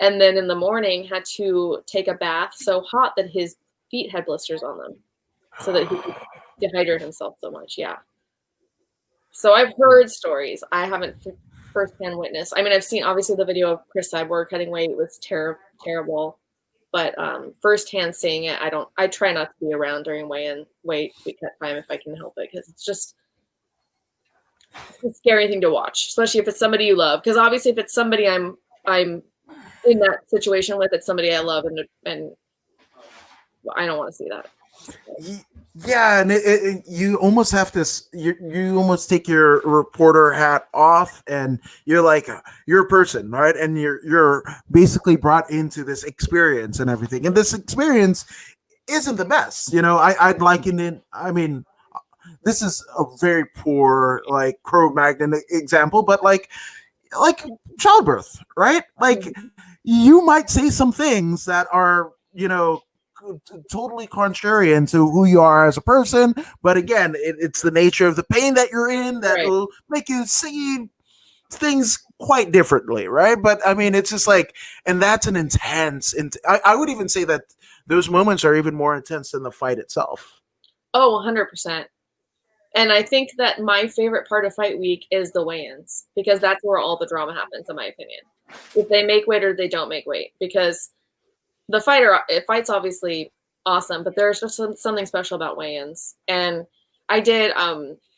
And then in the morning had to take a bath so hot that his feet had blisters on them so that he could dehydrate himself so much. Yeah. So I've heard stories. I haven't firsthand witnessed. I mean, I've seen obviously the video of Chris Cyborg cutting weight was terrible. But firsthand seeing it, I try not to be around during weight cut time if I can help it, because it's a scary thing to watch, especially if it's somebody you love. Because obviously, if it's somebody I'm in that situation with, it's somebody I love, and I don't want to see that. Yeah, and you almost have to. You almost take your reporter hat off, and you're like, you're a person, right? And you're basically brought into this experience and everything. And this experience isn't the best, I'd liken it. I mean, this is a very poor, like, Cro-Magnon example, but like childbirth, right? Like, you might say some things that are, totally contrarian to who you are as a person, but again, it's the nature of the pain that you're in that will make you see things quite differently, right? But I mean, it's just like, and that's an intense, I would even say that those moments are even more intense than the fight itself. Oh, 100%. And I think that my favorite part of fight week is the weigh-ins, because that's where all the drama happens, in my opinion. If they make weight or they don't make weight, because the fight's obviously awesome, but there's just something special about weigh-ins. And I did,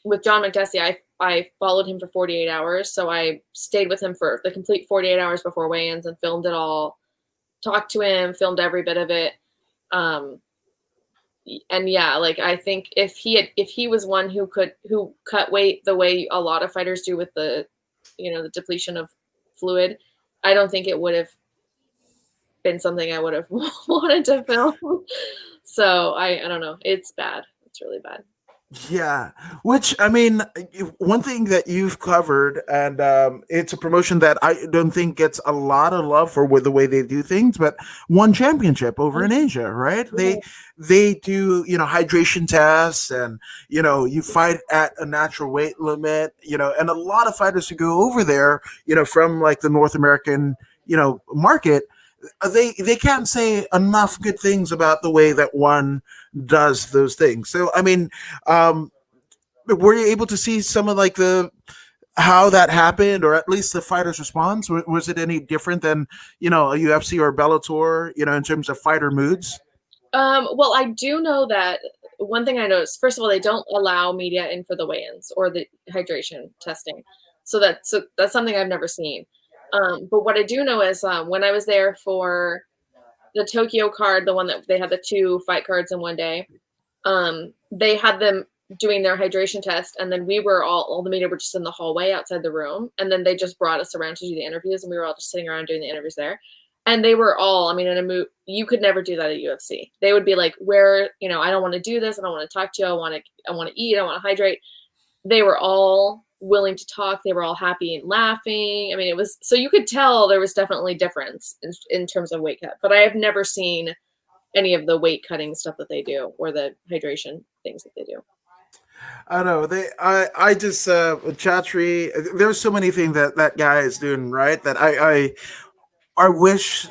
with John McDessie, I followed him for 48 hours. So I stayed with him for the complete 48 hours before weigh-ins and filmed it all, talked to him, filmed every bit of it. And yeah, like, I think if he was one who cut weight the way a lot of fighters do with the depletion of fluid, I don't think it would have been something I would have wanted to film. So I don't know. It's bad. It's really bad. Yeah, which, I mean, one thing that you've covered, and it's a promotion that I don't think gets a lot of love for with the way they do things, but one championship over in Asia, right? They do, hydration tests, and, you fight at a natural weight limit, and a lot of fighters who go over there, from, like, the North American, market, they can't say enough good things about the way that one does those things. So, I mean, were you able to see some of, like, how that happened, or at least the fighter's response? Was it any different than, a UFC or Bellator, in terms of fighter moods? Well, I do know that one thing I noticed, first of all, they don't allow media in for the weigh-ins or the hydration testing. So that's something I've never seen. But what I do know is when I was there for the Tokyo card, the one that they had the 2 fight cards in one day, they had them doing their hydration test, and then we were all the media were just in the hallway outside the room, and then they just brought us around to do the interviews, and we were all just sitting around doing the interviews there. And they were all, I mean, in a mood, you could never do that at UFC. They would be like, where, I don't want to do this. I don't want to talk to you. I want to eat. I want to hydrate. They were all willing to talk. They were all happy and laughing. I mean, it was, so you could tell there was definitely difference in terms of weight cut, but I have never seen any of the weight cutting stuff that they do or the hydration things that they do. I know I just Chatri. There's so many things that guy is doing right that I wish,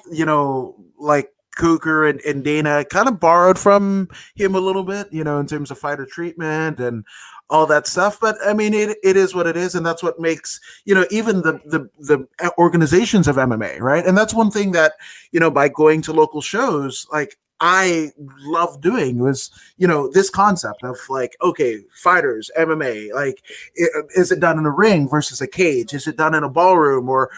like Coker and Dana kind of borrowed from him a little bit, in terms of fighter treatment and all that stuff. But I mean, it is what it is. And that's what makes, even the organizations of MMA, right? And that's one thing that, by going to local shows, like I love doing was, this concept of like, okay, fighters, MMA, like, is it done in a ring versus a cage? Is it done in a ballroom or,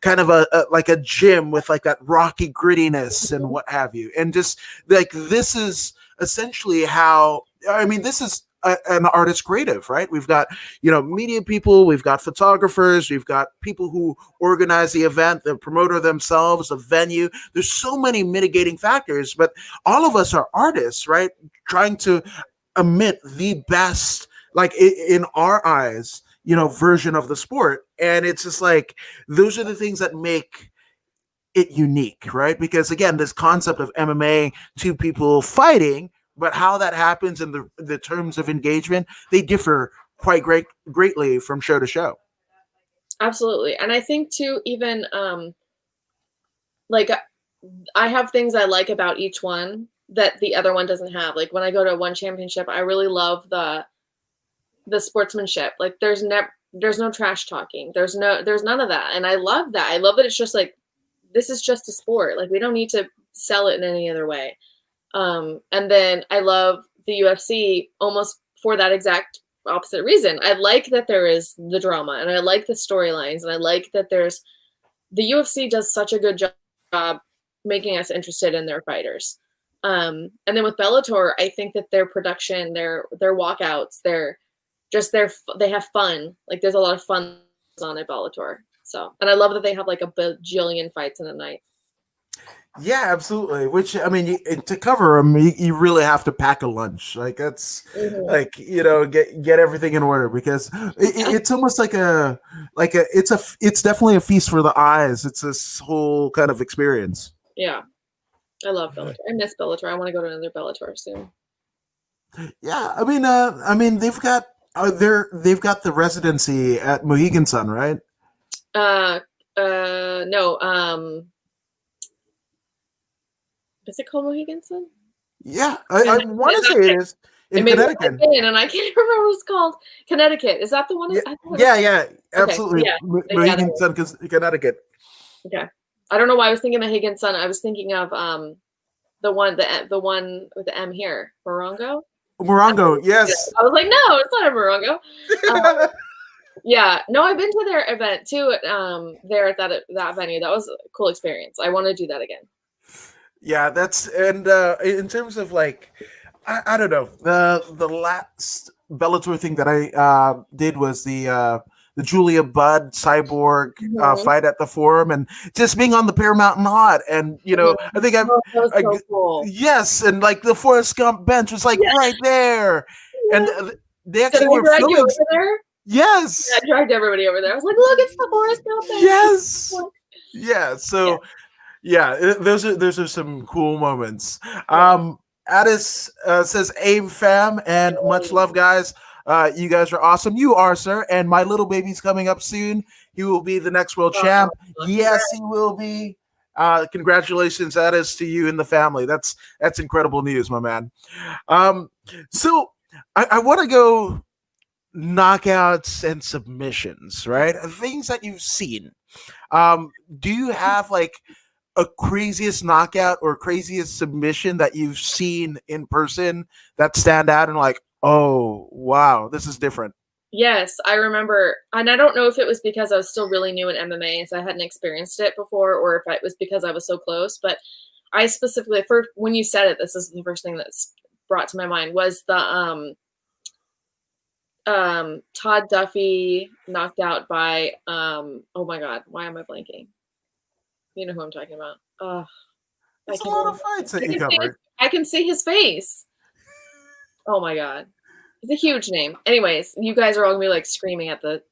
kind of like a gym with like that rocky grittiness and what have you? And just like, this is essentially how, this is an artist creative, right? We've got, media people, we've got photographers, we've got people who organize the event, the promoter themselves, the venue. There's so many mitigating factors, but all of us are artists, right? Trying to emit the best, like in our eyes, version of the sport. And it's just like, those are the things that make it unique, right? Because again, this concept of MMA, 2 people fighting, but how that happens in the terms of engagement, they differ quite greatly from show to show. Absolutely. And I think too, even like I have things I like about each one that the other one doesn't have. Like when I go to one championship, I really love the sportsmanship. Like there's no trash talking. There's none of that. And I love that. I love that it's just like, this is just a sport. Like we don't need to sell it in any other way. And then I love the UFC almost for that exact opposite reason. I like that there is the drama and I like the storylines and I like that the UFC does such a good job making us interested in their fighters. And then with Bellator, I think that their production, their walkouts, they have fun. Like there's a lot of fun on at Bellator. So, and I love that they have like a bajillion fights in a night. Yeah, absolutely. Which to cover them, you really have to pack a lunch. Like that's like get everything in order because it's almost it's definitely a feast for the eyes. It's this whole kind of experience. Yeah, I love Bellator. I miss Bellator. I want to go to another Bellator soon. Yeah, they've got the residency at Mohegan Sun, right? No. Is it called Mohegan Sun? Yeah, I want to say it is in Connecticut. And I can't remember what it's called. Connecticut. Is that the one? Yeah, absolutely. Okay, yeah. Mohegan Sun, Connecticut. Okay. I don't know why I was thinking Mohegan Sun. I was thinking of the one with the M here, Morongo. Morongo, yes. I was like, no, it's not a Morongo. Yeah, no, I've been to their event too. There at that venue, that was a cool experience. I want to do that again. Yeah, in terms of like, I don't know, the last Bellator thing that I did was the Julia Budd Cyborg fight at the Forum, and just being on the Paramount Hot, and I think so cool. Yes, and like the Forrest Gump bench was like right there, and they actually were filming. You over there? Yes, yeah, I dragged everybody over there. I was like, look, it's the Forrest Gump bench. Yes, yeah. So. Yeah. Yeah, those are some cool moments. Addis says, "Aim fam," and much love, guys. You guys are awesome. You are, sir. And my little baby's coming up soon. He will be the next world champ. Yes, he will be. Congratulations, Addis, to you and the family. That's incredible news, my man. So I want to go knockouts and submissions, right? Things that you've seen. Do you have like a craziest knockout or craziest submission that you've seen in person that stand out and like, oh wow, this is different? Yes, I remember, and I don't know if it was because I was still really new in MMA, so I hadn't experienced it before, or if it was because I was so close. But I specifically, first when you said it, this is the first thing that's brought to my mind was the Todd Duffy knocked out by oh my god, why am I blanking? You know who I'm talking about. It's a lot of fights that you covered. I can see his face. Oh my god. It's a huge name. Anyways, you guys are all gonna be like screaming at the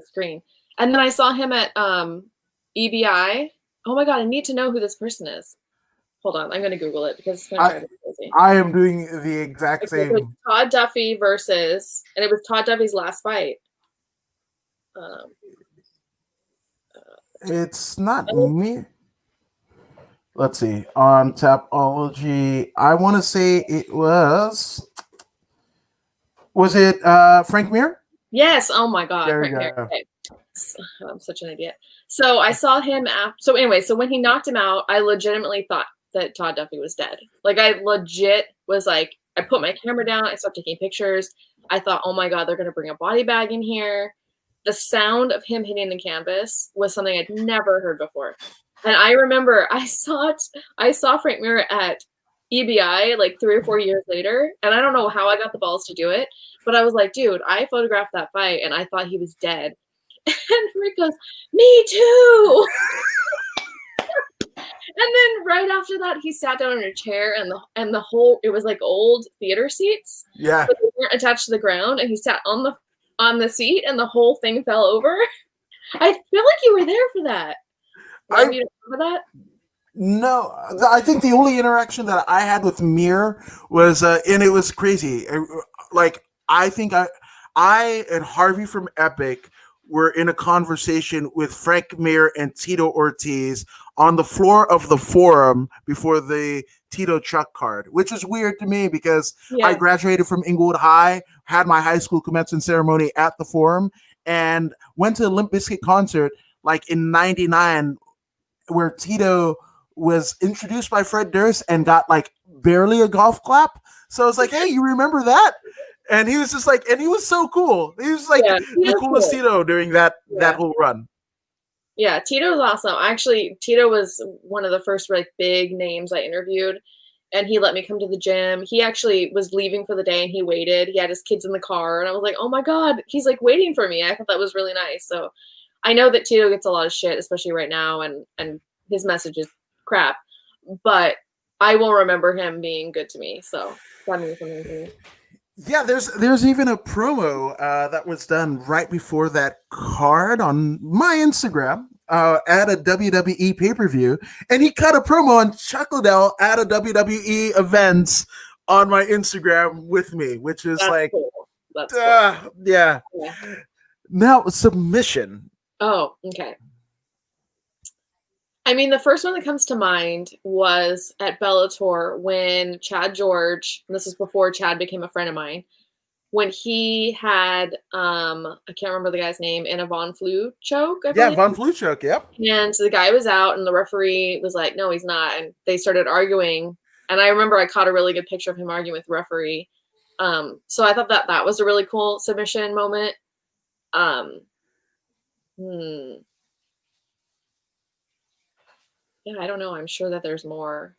screen. And then I saw him at EBI. Oh my god, I need to know who this person is. Hold on, I'm gonna Google it because it's gonna drive me crazy. I am doing the exact same. Todd Duffy versus, and it was Todd Duffy's last fight. It's not me. Let's see. On Tapology, I want to say it was it Frank Mir? Yes. Oh my god. There Frank we Mir. go. Okay. I'm such an idiot. So I saw him so anyway, so when he knocked him out, I legitimately thought that Todd Duffy was dead. Like I legit was like, I put my camera down, I stopped taking pictures. I thought, oh my god, they're gonna bring a body bag in here. The sound of him hitting the canvas was something I'd never heard before. And I remember I saw Frank Mir at EBI like 3 or 4 years later, and I don't know how I got the balls to do it, but I was like, dude, I photographed that fight and I thought he was dead. And Rick goes, me too. And then right after that, he sat down in a chair, and the whole, it was like old theater seats. Yeah. But they weren't attached to the ground, and he sat on the seat, and the whole thing fell over. I feel like you were there for that. You remember that? No, I think the only interaction that I had with Mir was, and it was crazy. I think I and Harvey from Epic were in a conversation with Frank Mir and Tito Ortiz on the floor of the Forum before the Tito truck card, which is weird to me because I graduated from Inglewood High, had my high school commencement ceremony at the Forum, and went to the Limp Bizkit concert like in '99, where Tito was introduced by Fred Durst and got like barely a golf clap. So I was like, hey, you remember that? And he was just like, and he was so cool. He was like the coolest cool. Tito during that whole run. Yeah, Tito was awesome. Actually, Tito was one of the first like big names I interviewed, and he let me come to the gym. He actually was leaving for the day and he waited. He had his kids in the car, and I was like, oh my god, he's like waiting for me. I thought that was really nice. So I know that Tito gets a lot of shit, especially right now, and his message is crap, but I will remember him being good to me. So that means something to me. Yeah, there's even a promo that was done right before that card on my Instagram at a WWE pay-per-view, and he cut a promo on Chuck Liddell at a WWE event on my Instagram with me, which is That's cool. That's cool. Yeah. Now, submission. Oh, okay. I mean, the first one that comes to mind was at Bellator when Chad George, and this is before Chad became a friend of mine, when he had, I can't remember the guy's name, in a Von Flue choke. Von Flue choke, yep. And so the guy was out, and the referee was like, no, he's not. And they started arguing. And I remember I caught a really good picture of him arguing with the referee. So I thought that was a really cool submission moment. Yeah, I don't know. I'm sure that there's more.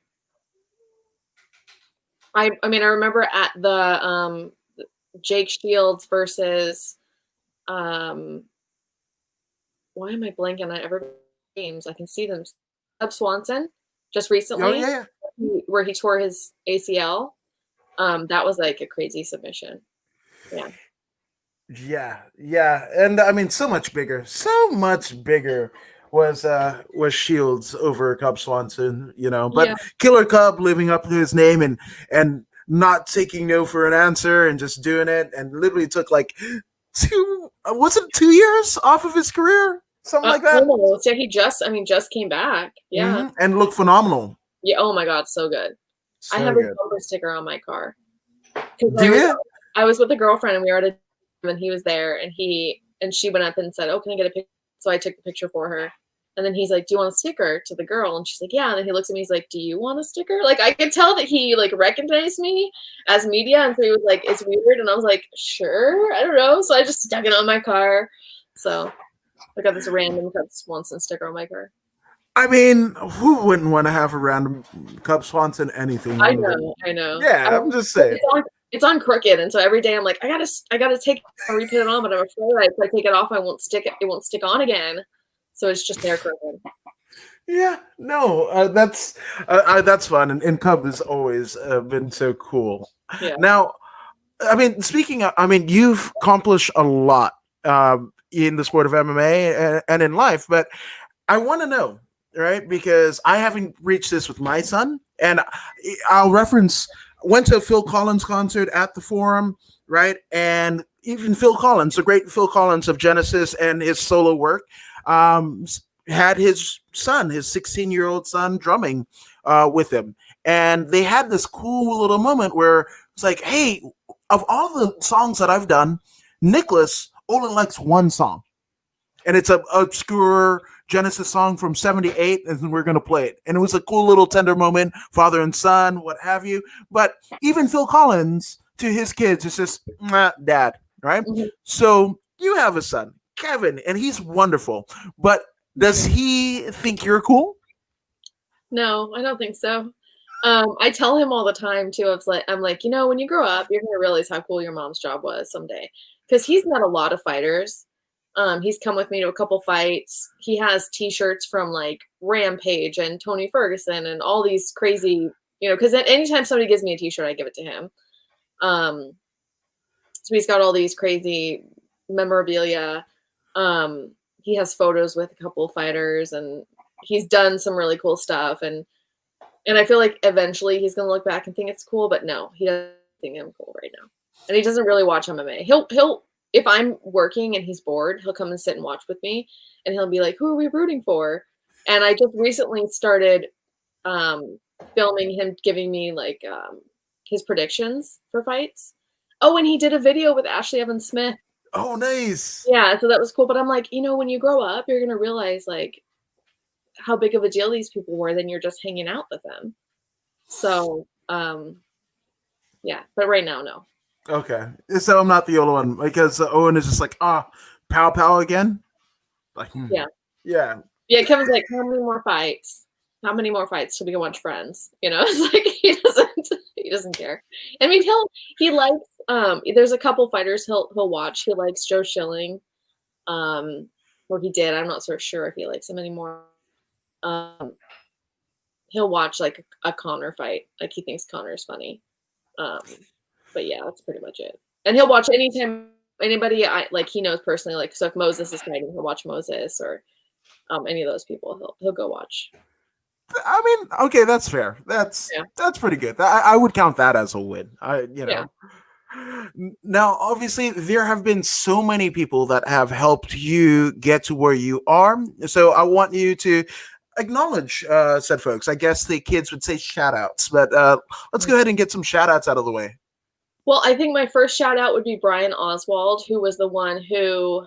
I mean, I remember at the Jake Shields versus why am I blanking on everybody's names? I can see them. Sub Swanson just recently, where he tore his ACL. That was like a crazy submission. Yeah, and I mean, so much bigger was Shields over Cub Swanson, but Killer Cub living up to his name and not taking no for an answer and just doing it, and literally took like 2 years off of his career, something like that. Almost. Yeah, he just came back. Yeah, mm-hmm. And looked phenomenal. Yeah. Oh my god, so good. I have his bumper sticker on my car. I was with a girlfriend and we were at a gym and he was there and she went up and said, "Oh, can I get a picture?" So I took the picture for her. And then he's like, do you want a sticker to the girl? And she's like, yeah. And then he looks at me, he's like, do you want a sticker? Like, I could tell that he like recognized me as media. And so he was like, it's weird. And I was like, sure, I don't know. So I just stuck it on my car. So I got this random Cub Swanson sticker on my car. I mean, who wouldn't want to have a random Cub Swanson anything? I know. Yeah, I'm just saying. It's on crooked, and so every day I'm like, I gotta take and re-put it on, but I'm afraid if I take it off, it won't stick on again. So it's just there crooked. Yeah, no, that's fun, and Cub has always been so cool. Yeah. Now, I mean, you've accomplished a lot in the sport of MMA and in life, but I want to know, right? Because I haven't reached this with my son, and I'll reference. Went to a Phil Collins concert at the Forum, right? And even Phil Collins, the great Phil Collins of Genesis and his solo work, had his son, his 16-year-old son, drumming with him. And they had this cool little moment where it's like, hey, of all the songs that I've done, Nicholas only likes one song. And it's an obscure Genesis song from 78, and we're going to play it. And it was a cool little tender moment, father and son, what have you. But even Phil Collins, to his kids, is just, dad, right? Mm-hmm. So you have a son, Kevin, and he's wonderful. But does he think you're cool? No, I don't think so. I tell him all the time, too. I'm like, when you grow up, you're going to realize how cool your mom's job was someday. Because he's met a lot of fighters. He's come with me to a couple fights. He has T-shirts from like Rampage and Tony Ferguson and all these crazy, because anytime somebody gives me a T-shirt, I give it to him. So he's got all these crazy memorabilia. He has photos with a couple of fighters, and he's done some really cool stuff. And I feel like eventually he's gonna look back and think it's cool, but no, he doesn't think I'm cool right now. And he doesn't really watch MMA. He'll if I'm working and he's bored, he'll come and sit and watch with me, and he'll be like, who are we rooting for? And I just recently started filming him giving me like his predictions for fights. Oh, and he did a video with Ashley Evans Smith. Oh, nice. Yeah, so that was cool. But I'm like, when you grow up, you're going to realize like how big of a deal these people were, then you're just hanging out with them. So, yeah, but right now, no. Okay, so I'm not the only one, because Owen is just like, pow again. Like, yeah. Kevin's like, how many more fights? How many more fights till we can watch Friends? It's like he doesn't care. I mean, he likes there's a couple fighters he'll watch. He likes Joe Schilling, or he did. I'm not so sure if he likes him anymore. He'll watch like a Connor fight. Like he thinks Connor's funny. But yeah, that's pretty much it. And he'll watch anytime anybody he knows personally. Like, so if Moses is fighting, he'll watch Moses, or any of those people. He'll go watch. I mean, okay, that's fair. That's pretty good. I would count that as a win. Yeah. Now, obviously, there have been so many people that have helped you get to where you are. So I want you to acknowledge said folks. I guess the kids would say shout outs, but let's go ahead and get some shout outs out of the way. Well, I think my first shout out would be Brian Oswald, who was the one who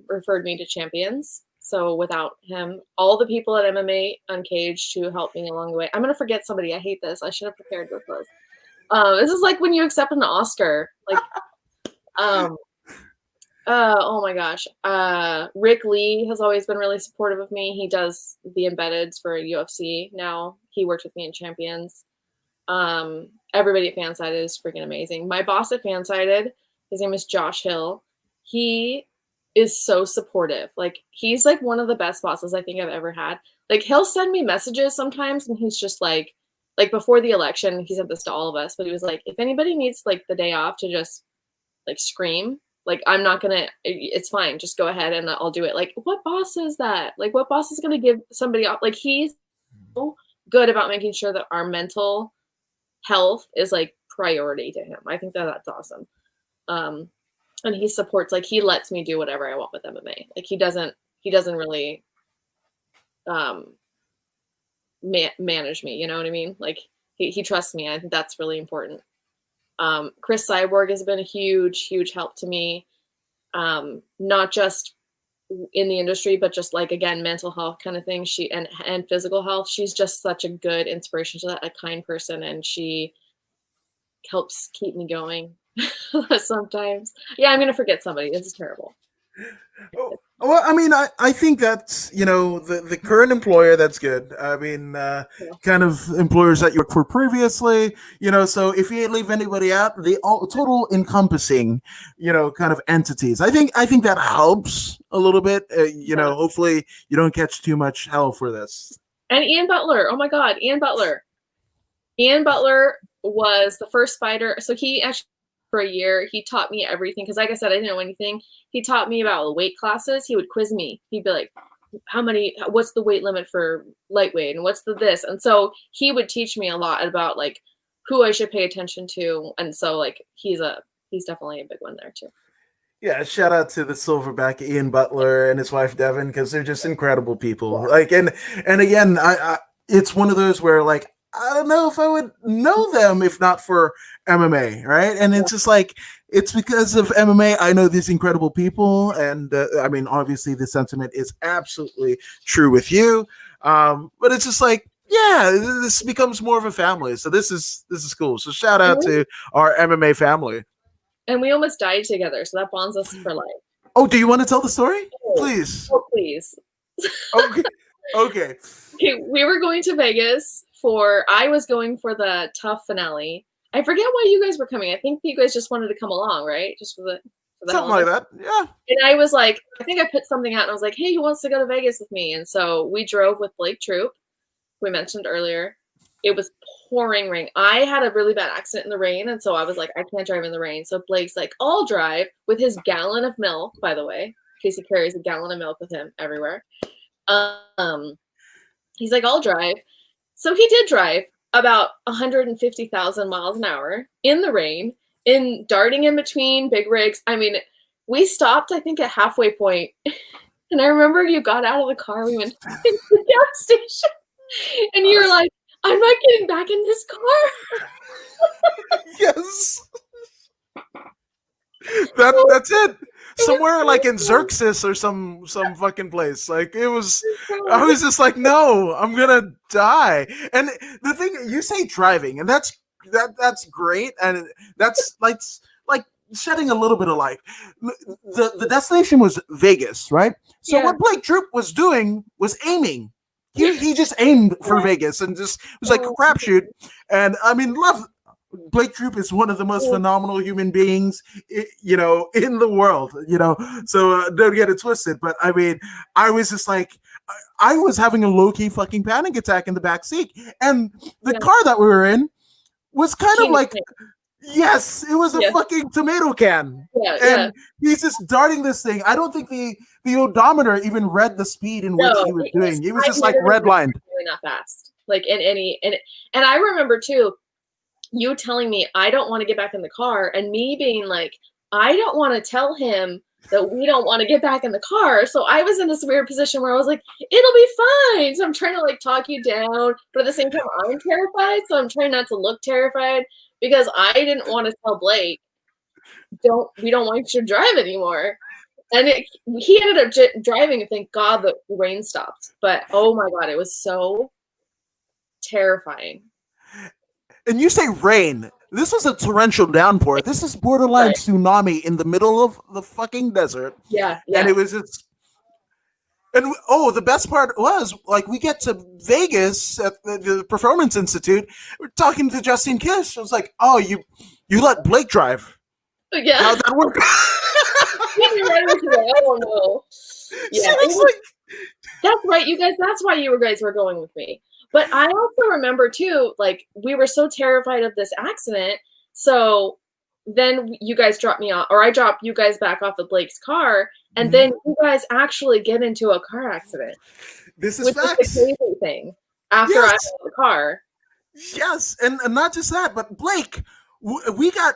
referred me to Champions. So without him, all the people at MMA Uncaged who helped me along the way. I'm going to forget somebody. I hate this. I should have prepared with this. This is like when you accept an Oscar. Like, oh my gosh. Rick Lee has always been really supportive of me. He does the embeddeds for UFC now. He worked with me in Champions. Everybody at FanSided is freaking amazing. My boss at FanSided, his name is Josh Hill. He is so supportive. Like, he's like one of the best bosses I think I've ever had. Like, he'll send me messages sometimes, and he's just like before the election, he said this to all of us, but he was like, if anybody needs like the day off to just like scream, like, I'm not gonna, it's fine, just go ahead and I'll do it. Like, what boss is that? Like, what boss is gonna give somebody off? Like, he's so good about making sure that our mental health is like priority to him. I think that's awesome. And he supports, like, he lets me do whatever I want with MMA. Like, he doesn't really manage me, you know what I mean? Like, he trusts me. I think that's really important. Chris Cyborg has been a huge help to me. Not just in the industry, but just like, again, mental health kind of thing. She and physical health. She's just such a good inspiration to that, a kind person, and she helps keep me going sometimes. Yeah, I'm gonna forget somebody. This is terrible. Well, I mean, I think that's, the current employer, that's good. I mean, kind of employers that you worked for previously, so if you leave anybody out, the all total encompassing, kind of entities. I think that helps a little bit. Hopefully you don't catch too much hell for this. And Ian Butler. Oh my God, Ian Butler. Ian Butler was the first fighter. So he actually, for a year, he taught me everything. Because like I said, I didn't know anything. He taught me about weight classes. He would quiz me. He'd be like, what's the weight limit for lightweight? And what's the this? And so he would teach me a lot about like who I should pay attention to. And so like, he's definitely a big one there too. Yeah, shout out to the silverback Ian Butler and his wife Devin, because they're just incredible people. Like, and again, I it's one of those where like, I don't know if I would know them if not for MMA, right? And it's just like, it's because of MMA I know these incredible people, and I mean, obviously the sentiment is absolutely true with you, but it's just like, yeah, this becomes more of a family. So this is cool. So shout out to our MMA family. And we almost died together, so that bonds us for life. Oh, do you want to tell the story? Please. Oh, please. Okay. We were going to Vegas I was going for the Tough finale. I forget why you guys were coming. I think you guys just wanted to come along, right? Just for the something like that. Yeah. And I was like, I think I put something out and I was like, hey, who wants to go to Vegas with me? And so we drove with Blake Troop, we mentioned earlier. It was pouring rain. I had a really bad accident in the rain, and so I was like, I can't drive in the rain. So Blake's like, I'll drive, with his gallon of milk, by the way, in case he carries a gallon of milk with him everywhere. He's like, I'll drive. So he did drive about 150,000 miles an hour in the rain, darting in between big rigs. I mean, we stopped, I think, at halfway point. And I remember you got out of the car. We went to the gas station. And you were like, I'm not getting back in this car. Yes. That's it. Somewhere like in Xerxes or some fucking place. Like it was, I was just like, no, I'm gonna die. And the thing, you say driving, and that's great, and that's like shedding a little bit of light. The destination was Vegas, right? So what Blake Troop was doing was aiming. He just aimed for Vegas and just was like a crapshoot. And I mean, Blake Troop is one of the most phenomenal human beings, in the world, so don't get it twisted. But I mean, I was just like, I was having a low-key fucking panic attack in the back seat. And the car that we were in was kind of like, yes, it was a fucking tomato can. And he's just darting this thing. I don't think the odometer even read the speed in which he was doing. He was just like redlined. Really not fast. Like and I remember too, you telling me I don't want to get back in the car, and me being like, I don't want to tell him that we don't want to get back in the car. So I was in this weird position where I was like, it'll be fine. So I'm trying to like talk you down, but at the same time I'm terrified. So I'm trying not to look terrified, because I didn't want to tell Blake, we don't want you to drive anymore. And he ended up driving, and thank God the rain stopped. But oh my God, it was so terrifying. And you say rain. This was a torrential downpour. This is borderline tsunami in the middle of the fucking desert. Yeah. And it was just... And the best part was, like, we get to Vegas at the Performance Institute. We're talking to Justine Kish. I was like, oh, you let Blake drive. Yeah. How'd that work? Oh no. Yeah. That's right, you guys. That's why you guys were going with me. But I also remember too, like, we were so terrified of this accident. So then you guys dropped me off, or I dropped you guys back off of Blake's car, and then you guys actually get into a car accident. This is facts. The crazy thing after I got the car. Yes, and not just that, but Blake, we got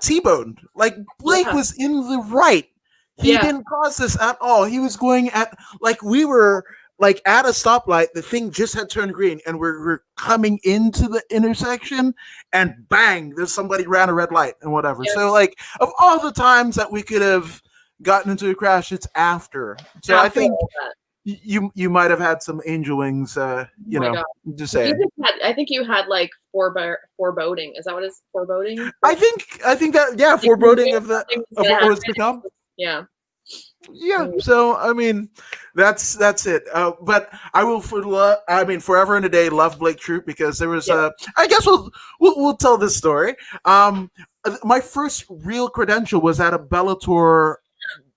T-boned. Like, Blake was in the right. He didn't cause this at all. He was going at, like, we were like at a stoplight. The thing just had turned green, and we're coming into the intersection, and bang, there's somebody ran a red light and whatever. So, like, of all the times that we could have gotten into a crash, it's after. So I think you might have had some angel wings, you know, God. Just saying. I think you had like foreboding. Is that what it's foreboding? I think that, yeah, foreboding of what was to come. Yeah. Yeah. So I mean, that's it. But I will forever and a day love Blake Troop, because there was I guess we'll tell this story. My first real credential was at a Bellator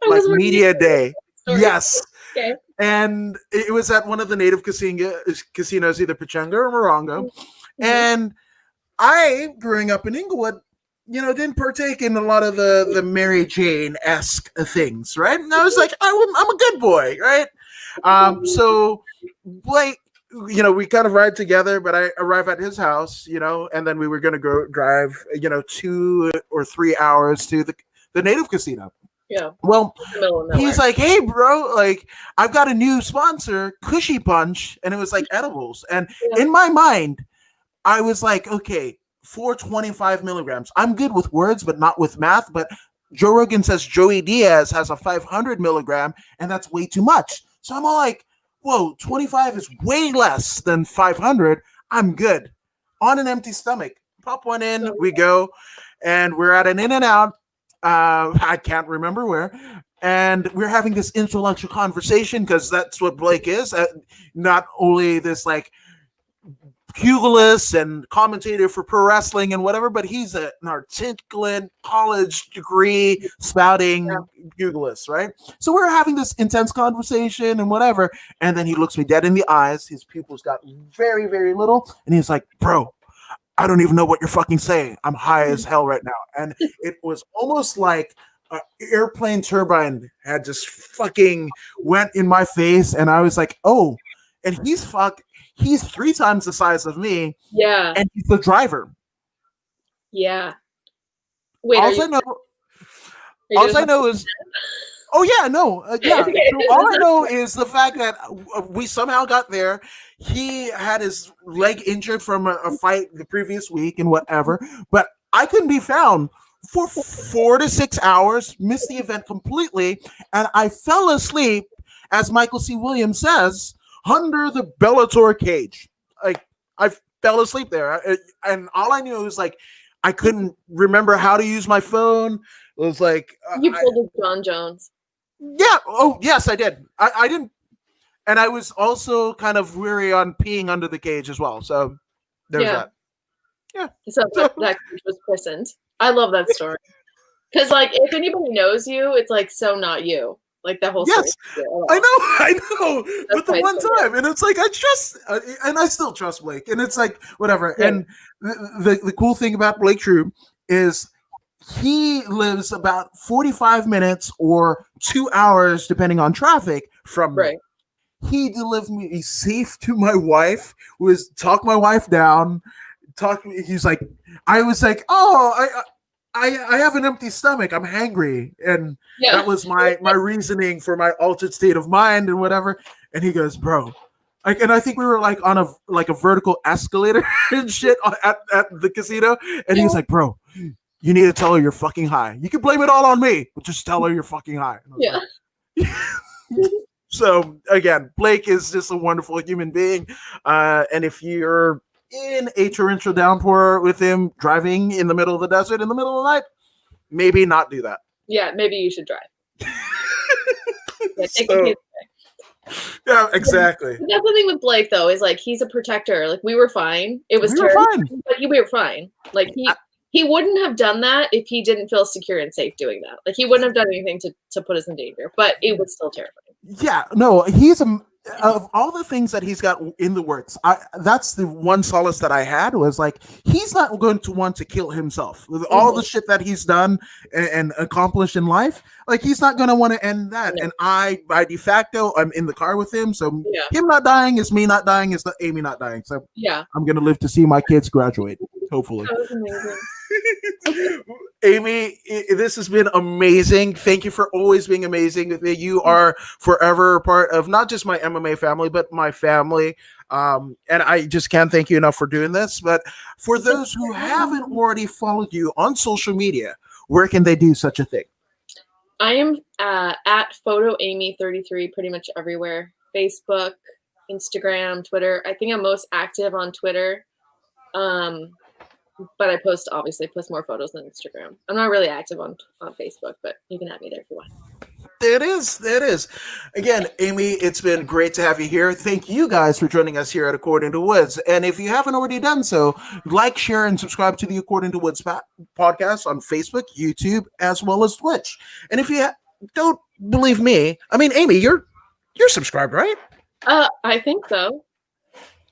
media day. Yes. Okay. And it was at one of the native casinos, either Pechanga or Morongo. Mm-hmm. And I, growing up in Inglewood, you know, didn't partake in a lot of the Mary Jane-esque things, right? And I was like, I'm a good boy, right? So Blake, you know, we kind of ride together, but I arrive at his house, you know, and then we were going to go drive, you know, 2 or 3 hours to the native casino. Yeah. Well, he's like, hey, bro, like, I've got a new sponsor, Cushy Punch, and it was like edibles. And in my mind, I was like, okay, 425 milligrams. I'm good with words, but not with math. But Joe Rogan says Joey Diaz has a 500 milligram, and that's way too much. So I'm all like, whoa, 25 is way less than 500. I'm good. On an empty stomach. Pop one in, we go, and we're at an In-N-Out. I can't remember where. And we're having this intellectual conversation, because that's what Blake is. Not only this like pugilist and commentator for pro wrestling and whatever, but he's an articulate college degree spouting pugilist, right? So we're having this intense conversation and whatever. And then he looks me dead in the eyes. His pupils got very, very little. And he's like, bro, I don't even know what you're fucking saying. I'm high as hell right now. And it was almost like an airplane turbine had just fucking went in my face. And I was like, oh, and he's 3 times the size of me. Yeah. And he's the driver. Yeah. Wait, all I know is oh yeah, no. Yeah. So all I know is the fact that we somehow got there. He had his leg injured from a fight the previous week and whatever, but I couldn't be found for 4 to 6 hours, missed the event completely, and I fell asleep, as Michael C. Williams says, under the Bellator cage. Like, I fell asleep there, and all I knew was like I couldn't remember how to use my phone. It was like you pulled a John Jones. Yeah. Oh, yes, I did. I didn't, and I was also kind of weary on peeing under the cage as well. So there's that. Yeah. So that cage was christened. I love that story, because like if anybody knows you, it's like so not you. Like the whole story. I know. But the one time, and it's like I trust, and I still trust Blake, and it's like whatever. Yeah. And the cool thing about Blake Troop is he lives about 45 minutes or 2 hours, depending on traffic, from me. He delivered me safe to my wife. Was talk my wife down. He's like, I was like, oh, I have an empty stomach. I'm hangry, and that was my reasoning for my altered state of mind and whatever. And he goes, bro, and I think we were like on a vertical escalator and shit at the casino. And he was like, bro, you need to tell her you're fucking high. You can blame it all on me, but just tell her you're fucking high. Yeah. Like, so again, Blake is just a wonderful human being. And if you're in a torrential downpour with him driving in the middle of the desert in the middle of the night, maybe not do that. Yeah, maybe you should drive. Yeah, exactly. That's the thing with Blake, though, is like he's a protector. Like we were fine. It was terrible, but we were fine. Like he wouldn't have done that if he didn't feel secure and safe doing that. Like he wouldn't have done anything to put us in danger, but it was still terrifying. Yeah, no, he's of all the things that he's got in the works, that's the one solace that I had was like, he's not going to want to kill himself with all the shit that he's done and accomplished in life. Like he's not going to want to end that. And I, by de facto, I'm in the car with him. So him not dying is me not dying, is the Amy not dying. So I'm going to live to see my kids graduate, hopefully. That was amazing. Amy, this has been amazing. Thank you for always being amazing. You are forever a part of not just my MMA family, but my family. And I just can't thank you enough for doing this. But for those who haven't already followed you on social media, where can they do such a thing? I am at PhotoAmy33 pretty much everywhere. Facebook, Instagram, Twitter. I think I'm most active on Twitter. But I obviously post more photos than Instagram. I'm not really active on Facebook, but you can have me there if you want. There it is. There it is. Again, Amy, it's been great to have you here. Thank you guys for joining us here at According to Woods. And if you haven't already done so, like, share, and subscribe to the According to Woods podcast on Facebook, YouTube, as well as Twitch. And if you don't believe me, I mean, Amy, you're subscribed, right? I think so.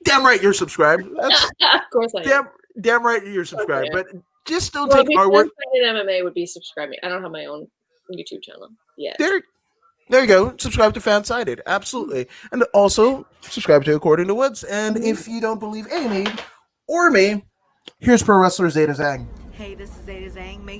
Damn right you're subscribed. That's, of course I am. Damn right you're subscribed. Okay. But just don't take our word. FanSided MMA would be subscribing. I don't have my own YouTube channel yet. There you go. Subscribe to FanSided. Absolutely. And also subscribe to According to Woods. And if you don't believe Amy or me, here's Pro Wrestler Zeta Zhang. Hey, this is Zeta Zhang. Make